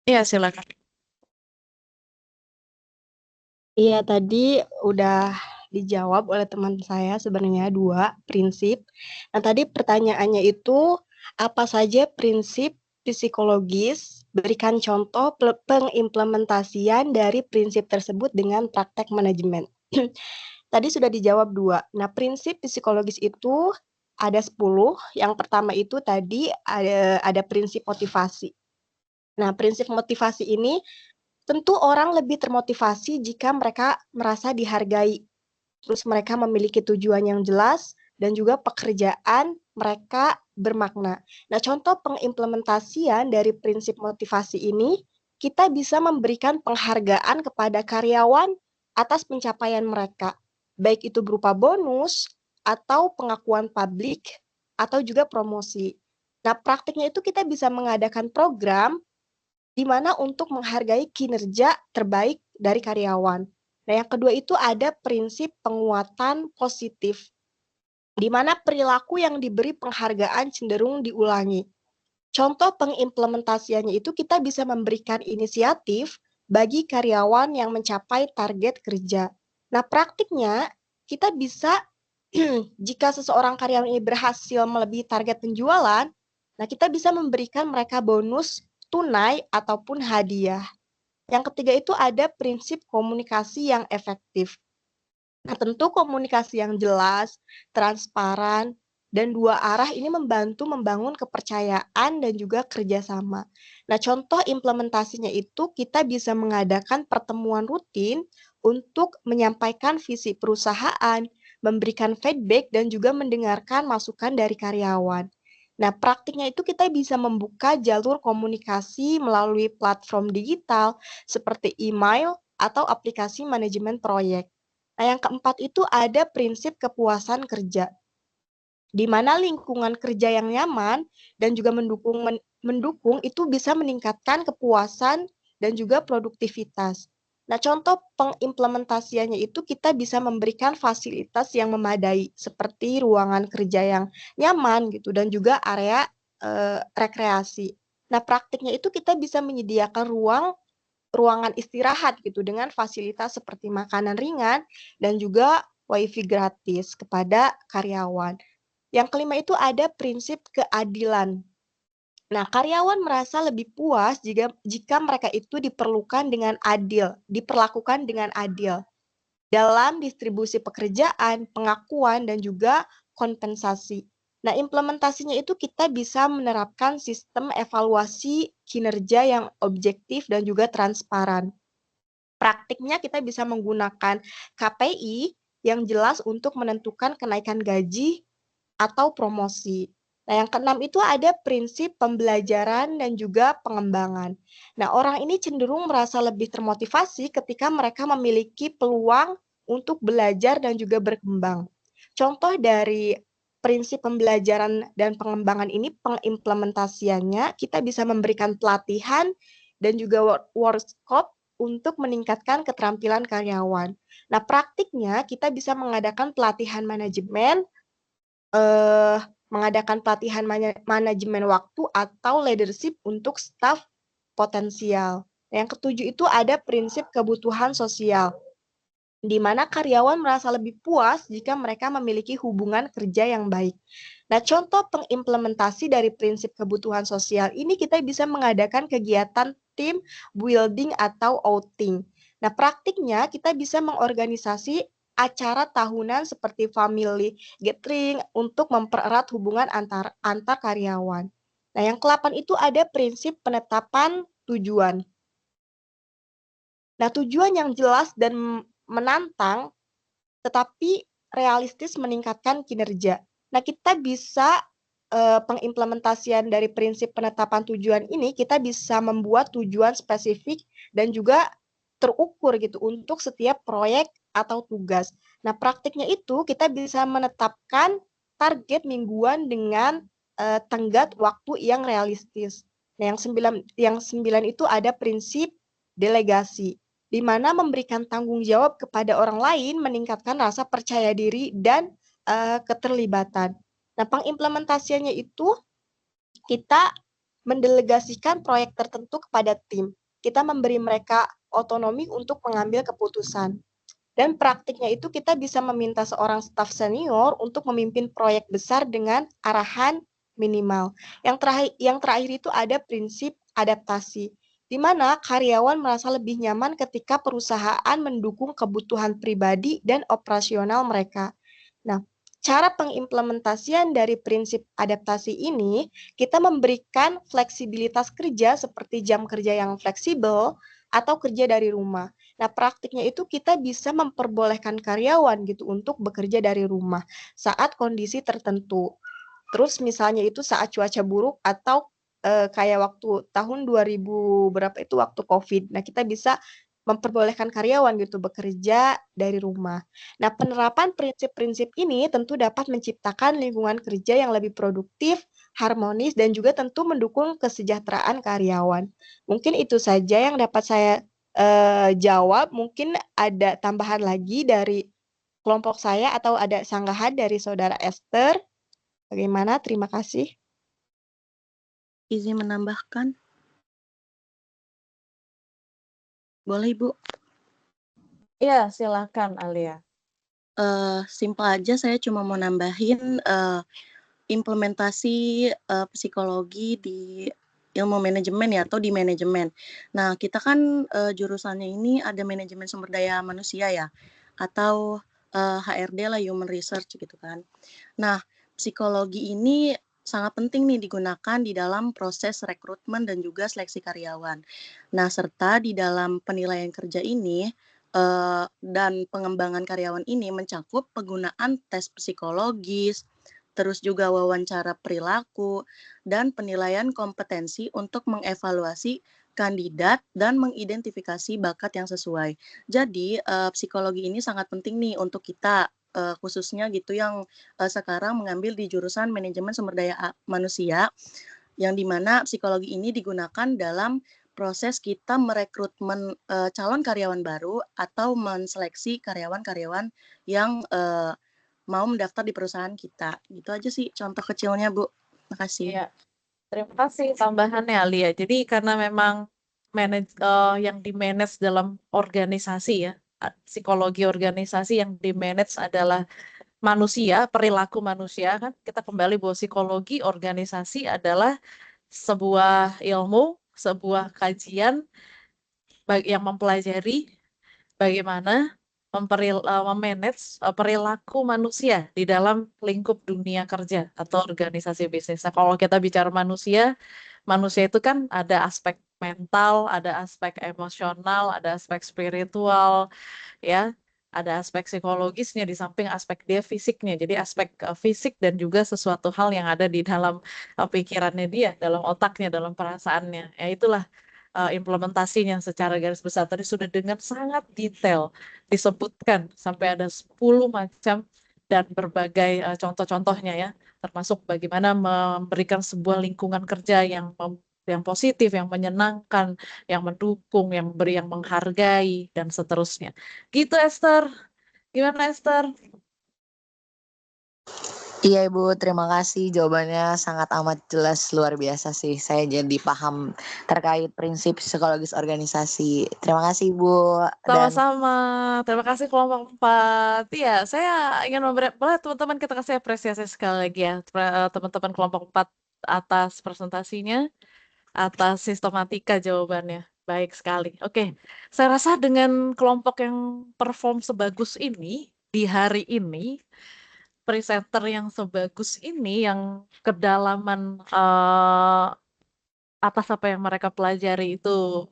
Iya, silakan. Iya, tadi udah dijawab oleh teman saya sebenarnya 2 prinsip. Nah, tadi pertanyaannya itu apa saja prinsip psikologis, berikan contoh pengimplementasian dari prinsip tersebut dengan praktek manajemen. Tadi sudah dijawab 2. Nah, prinsip psikologis itu ada 10. Yang pertama itu tadi ada prinsip motivasi. Nah, prinsip motivasi ini tentu orang lebih termotivasi jika mereka merasa dihargai. Terus mereka memiliki tujuan yang jelas dan juga pekerjaan mereka bermakna. Nah, contoh pengimplementasian dari prinsip motivasi ini, kita bisa memberikan penghargaan kepada karyawan atas pencapaian mereka. Baik itu berupa bonus atau pengakuan publik, atau juga promosi. Nah, praktiknya itu kita bisa mengadakan program di mana untuk menghargai kinerja terbaik dari karyawan. Nah, yang kedua itu ada prinsip penguatan positif, di mana perilaku yang diberi penghargaan cenderung diulangi. Contoh pengimplementasiannya itu kita bisa memberikan inisiatif bagi karyawan yang mencapai target kerja. Nah, praktiknya kita bisa jika seseorang karyawan ini berhasil melebihi target penjualan, nah kita bisa memberikan mereka bonus tunai ataupun hadiah. Yang ketiga itu ada prinsip komunikasi yang efektif. Nah, tentu komunikasi yang jelas, transparan, dan dua arah ini membantu membangun kepercayaan dan juga kerjasama. Nah, contoh implementasinya itu kita bisa mengadakan pertemuan rutin untuk menyampaikan visi perusahaan, memberikan feedback, dan juga mendengarkan masukan dari karyawan. Nah, praktiknya itu kita bisa membuka jalur komunikasi melalui platform digital seperti email atau aplikasi manajemen proyek. Nah, yang keempat itu ada prinsip kepuasan kerja, di mana lingkungan kerja yang nyaman dan juga mendukung itu bisa meningkatkan kepuasan dan juga produktivitas. Nah, contoh pengimplementasiannya itu kita bisa memberikan fasilitas yang memadai seperti ruangan kerja yang nyaman gitu dan juga area rekreasi. Nah, praktiknya itu kita bisa menyediakan ruangan istirahat gitu dengan fasilitas seperti makanan ringan dan juga wifi gratis kepada karyawan. Yang kelima itu ada prinsip keadilan. Nah, karyawan merasa lebih puas jika mereka itu diperlakukan dengan adil dalam distribusi pekerjaan, pengakuan, dan juga kompensasi. Nah, implementasinya itu kita bisa menerapkan sistem evaluasi kinerja yang objektif dan juga transparan. Praktiknya kita bisa menggunakan KPI yang jelas untuk menentukan kenaikan gaji atau promosi. Nah, yang keenam itu ada prinsip pembelajaran dan juga pengembangan. Nah, orang ini cenderung merasa lebih termotivasi ketika mereka memiliki peluang untuk belajar dan juga berkembang. Contoh dari prinsip pembelajaran dan pengembangan ini, pengimplementasiannya, kita bisa memberikan pelatihan dan juga workshop untuk meningkatkan keterampilan karyawan. Nah, praktiknya kita bisa mengadakan pelatihan manajemen, manajemen waktu atau leadership untuk staf potensial. Yang ketujuh itu ada prinsip kebutuhan sosial, di mana karyawan merasa lebih puas jika mereka memiliki hubungan kerja yang baik. Nah, contoh pengimplementasi dari prinsip kebutuhan sosial ini kita bisa mengadakan kegiatan team building atau outing. Nah, praktiknya kita bisa mengorganisasi acara tahunan seperti family gathering untuk mempererat hubungan antar karyawan. Nah, yang ke-8 itu ada prinsip penetapan tujuan. Nah, tujuan yang jelas dan menantang tetapi realistis meningkatkan kinerja. Nah, kita bisa pengimplementasian dari prinsip penetapan tujuan ini, kita bisa membuat tujuan spesifik dan juga terukur gitu untuk setiap proyek atau tugas. Nah, praktiknya itu kita bisa menetapkan target mingguan dengan tenggat waktu yang realistis. Nah, yang sembilan itu ada prinsip delegasi, di mana memberikan tanggung jawab kepada orang lain meningkatkan rasa percaya diri dan keterlibatan. Nah, pengimplementasiannya itu kita mendelegasikan proyek tertentu kepada tim. Kita memberi mereka otonomi untuk mengambil keputusan. Dan praktiknya itu kita bisa meminta seorang staf senior untuk memimpin proyek besar dengan arahan minimal. Yang terakhir itu ada prinsip adaptasi, di mana karyawan merasa lebih nyaman ketika perusahaan mendukung kebutuhan pribadi dan operasional mereka. Nah, cara pengimplementasian dari prinsip adaptasi ini, kita memberikan fleksibilitas kerja seperti jam kerja yang fleksibel atau kerja dari rumah. Nah, praktiknya itu kita bisa memperbolehkan karyawan gitu untuk bekerja dari rumah saat kondisi tertentu. Terus misalnya itu saat cuaca buruk atau kayak waktu tahun 2000 berapa itu waktu COVID. Nah, kita bisa memperbolehkan karyawan gitu bekerja dari rumah. Nah, penerapan prinsip-prinsip ini tentu dapat menciptakan lingkungan kerja yang lebih produktif, harmonis, dan juga tentu mendukung kesejahteraan karyawan. Mungkin itu saja yang dapat saya jawab. Mungkin ada tambahan lagi dari kelompok saya atau ada sanggahan dari Saudara Esther. Bagaimana? Terima kasih. Izin menambahkan. Boleh, Ibu? Iya, silakan Alia. Simpel aja, saya cuma mau nambahin implementasi psikologi di ilmu manajemen ya, atau di manajemen. Nah, kita kan jurusannya ini ada manajemen sumber daya manusia ya, atau HRD lah, Human Research gitu kan. Nah, psikologi ini sangat penting nih digunakan di dalam proses rekrutmen dan juga seleksi karyawan. Nah, serta di dalam penilaian kerja ini dan pengembangan karyawan ini mencakup penggunaan tes psikologis, terus juga wawancara perilaku, dan penilaian kompetensi untuk mengevaluasi kandidat dan mengidentifikasi bakat yang sesuai. Jadi, psikologi ini sangat penting nih untuk kita, khususnya gitu yang sekarang mengambil di jurusan manajemen sumber daya manusia, yang dimana psikologi ini digunakan dalam proses kita merekrutmen calon karyawan baru atau menseleksi karyawan-karyawan yang mau mendaftar di perusahaan kita. Gitu aja sih contoh kecilnya, Bu. Makasih. Iya, terima kasih tambahannya Alia. Jadi karena memang yang di-manage dalam organisasi ya, psikologi organisasi yang di-manage adalah manusia, perilaku manusia kan, kita kembali bahwa psikologi organisasi adalah sebuah ilmu, sebuah kajian yang mempelajari bagaimana memanage perilaku manusia di dalam lingkup dunia kerja atau organisasi bisnis. Nah, kalau kita bicara manusia itu kan ada aspek mental, ada aspek emosional, ada aspek spiritual, ya, ada aspek psikologisnya di samping aspek dia fisiknya. Jadi aspek fisik dan juga sesuatu hal yang ada di dalam pikirannya dia, dalam otaknya, dalam perasaannya. Ya itulah implementasinya secara garis besar. Tadi sudah dengan sangat detail disebutkan sampai ada 10 macam dan berbagai contoh-contohnya ya, termasuk bagaimana memberikan sebuah lingkungan kerja yang positif, yang menyenangkan, yang mendukung, yang beri, yang menghargai dan seterusnya. Gitu Esther. Gimana Esther? Iya Ibu, terima kasih. Jawabannya sangat amat jelas, luar biasa sih. Saya jadi paham terkait prinsip psikologis organisasi. Terima kasih Ibu. Dan Sama-sama. Terima kasih kelompok 4. Iya, saya ingin boleh teman-teman kita kasih apresiasi sekali lagi ya. Teman-teman kelompok 4 atas presentasinya, atas sistematika jawabannya. Baik sekali. Oke, saya rasa dengan kelompok yang perform sebagus ini, di hari ini, presenter yang sebagus ini, yang kedalaman atas apa yang mereka pelajari itu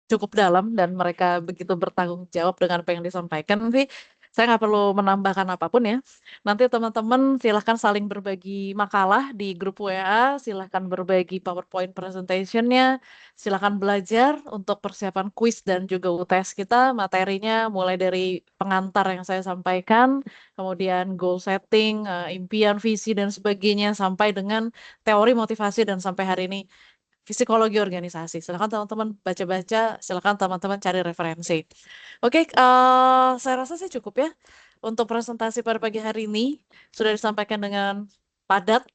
cukup dalam dan mereka begitu bertanggung jawab dengan apa yang disampaikan. Nanti saya nggak perlu menambahkan apapun ya. Nanti teman-teman silahkan saling berbagi makalah di grup WA, silahkan berbagi PowerPoint presentation-nya, silahkan belajar untuk persiapan kuis dan juga UTS kita. Materinya mulai dari pengantar yang saya sampaikan, kemudian goal setting, impian, visi, dan sebagainya, sampai dengan teori motivasi dan sampai hari ini psikologi organisasi. Silakan teman-teman baca-baca, silakan teman-teman cari referensi. Oke, saya rasa sih cukup ya untuk presentasi pada pagi hari ini. Sudah disampaikan dengan padat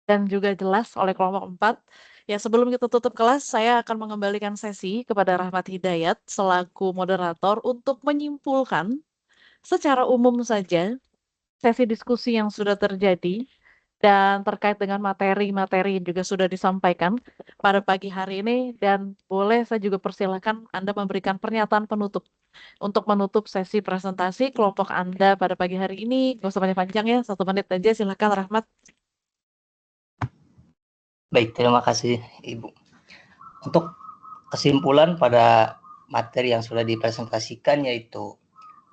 dan juga jelas oleh kelompok 4. Ya, sebelum kita tutup kelas, saya akan mengembalikan sesi kepada Rahmat Hidayat selaku moderator untuk menyimpulkan secara umum saja sesi diskusi yang sudah terjadi dan terkait dengan materi-materi yang juga sudah disampaikan pada pagi hari ini, dan boleh saya juga persilakan Anda memberikan pernyataan penutup untuk menutup sesi presentasi kelompok Anda pada pagi hari ini. Nggak usah panjang-panjang ya, 1 menit aja, silakan Rahmat. Baik, terima kasih Ibu. Untuk kesimpulan pada materi yang sudah dipresentasikan, yaitu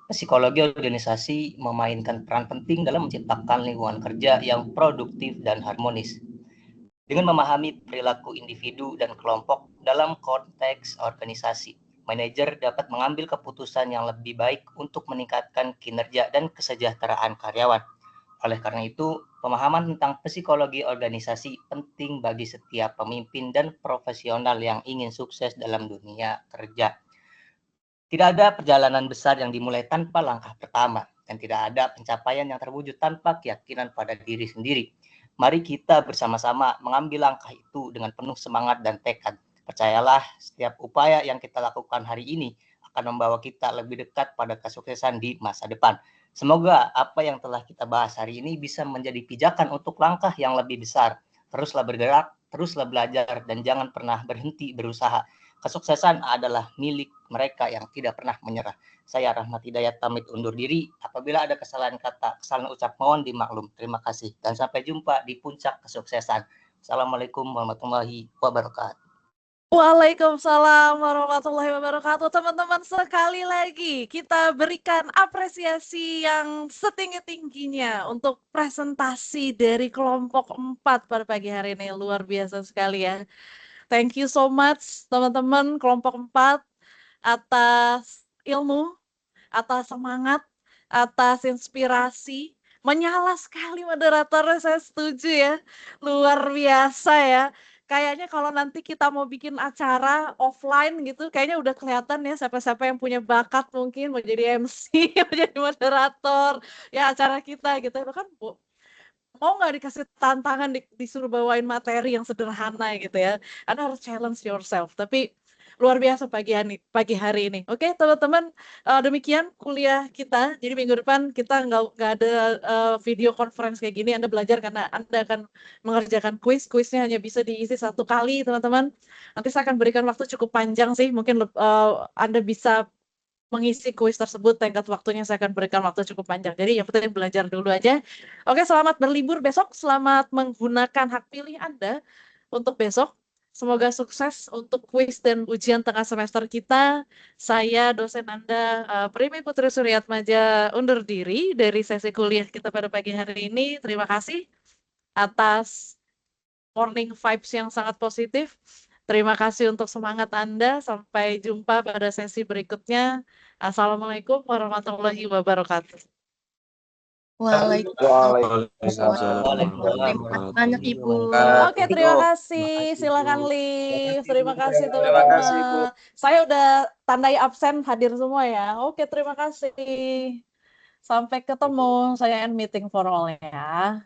psikologi organisasi memainkan peran penting dalam menciptakan lingkungan kerja yang produktif dan harmonis. Dengan memahami perilaku individu dan kelompok dalam konteks organisasi, manajer dapat mengambil keputusan yang lebih baik untuk meningkatkan kinerja dan kesejahteraan karyawan. Oleh karena itu, pemahaman tentang psikologi organisasi penting bagi setiap pemimpin dan profesional yang ingin sukses dalam dunia kerja. Tidak ada perjalanan besar yang dimulai tanpa langkah pertama, dan tidak ada pencapaian yang terwujud tanpa keyakinan pada diri sendiri. Mari kita bersama-sama mengambil langkah itu dengan penuh semangat dan tekad. Percayalah, setiap upaya yang kita lakukan hari ini akan membawa kita lebih dekat pada kesuksesan di masa depan. Semoga apa yang telah kita bahas hari ini bisa menjadi pijakan untuk langkah yang lebih besar. Teruslah bergerak, teruslah belajar, dan jangan pernah berhenti berusaha. Kesuksesan adalah milik mereka yang tidak pernah menyerah. Saya Rahmat Hidayat pamit undur diri. Apabila ada kesalahan kata, kesalahan ucap, mohon dimaklum. Terima kasih dan sampai jumpa di puncak kesuksesan. Assalamualaikum warahmatullahi wabarakatuh. Waalaikumsalam warahmatullahi wabarakatuh. Teman-teman, sekali lagi kita berikan apresiasi yang setinggi-tingginya untuk presentasi dari kelompok 4 pada pagi hari ini. Luar biasa sekali ya. Thank you so much teman-teman kelompok 4 atas ilmu, atas semangat, atas inspirasi. Menyala sekali moderatornya, saya setuju ya. Luar biasa ya. Kayaknya kalau nanti kita mau bikin acara offline gitu, kayaknya udah kelihatan ya siapa-siapa yang punya bakat mungkin mau jadi MC, mau jadi moderator, ya acara kita gitu. Bahkan mau nggak dikasih tantangan disuruh bawain materi yang sederhana gitu ya. Anda harus challenge yourself. Tapi luar biasa pagi hari ini. Oke, teman-teman, demikian kuliah kita. Jadi minggu depan kita nggak ada video conference kayak gini. Anda belajar karena Anda akan mengerjakan kuis. Kuisnya hanya bisa diisi 1 kali, teman-teman. Nanti saya akan berikan waktu cukup panjang sih. Mungkin Anda bisa mengisi kuis tersebut, tenggat waktunya saya akan berikan waktu cukup panjang. Jadi yang penting belajar dulu aja. Oke, selamat berlibur besok. Selamat menggunakan hak pilih Anda untuk besok. Semoga sukses untuk kuis dan ujian tengah semester kita. Saya dosen Anda, Primi Putri Suryatmaja, undur diri dari sesi kuliah kita pada pagi hari ini. Terima kasih atas morning vibes yang sangat positif. Terima kasih untuk semangat Anda. Sampai jumpa pada sesi berikutnya. Assalamualaikum warahmatullahi wabarakatuh. Waalaikumsalam. Terima kasih banyak Ibu. Oke, terima kasih. Silakan leave. Terima kasih teman-teman. Saya udah tandai absen hadir semua ya. Oke, terima kasih. Sampai ketemu. Saya end meeting for all ya.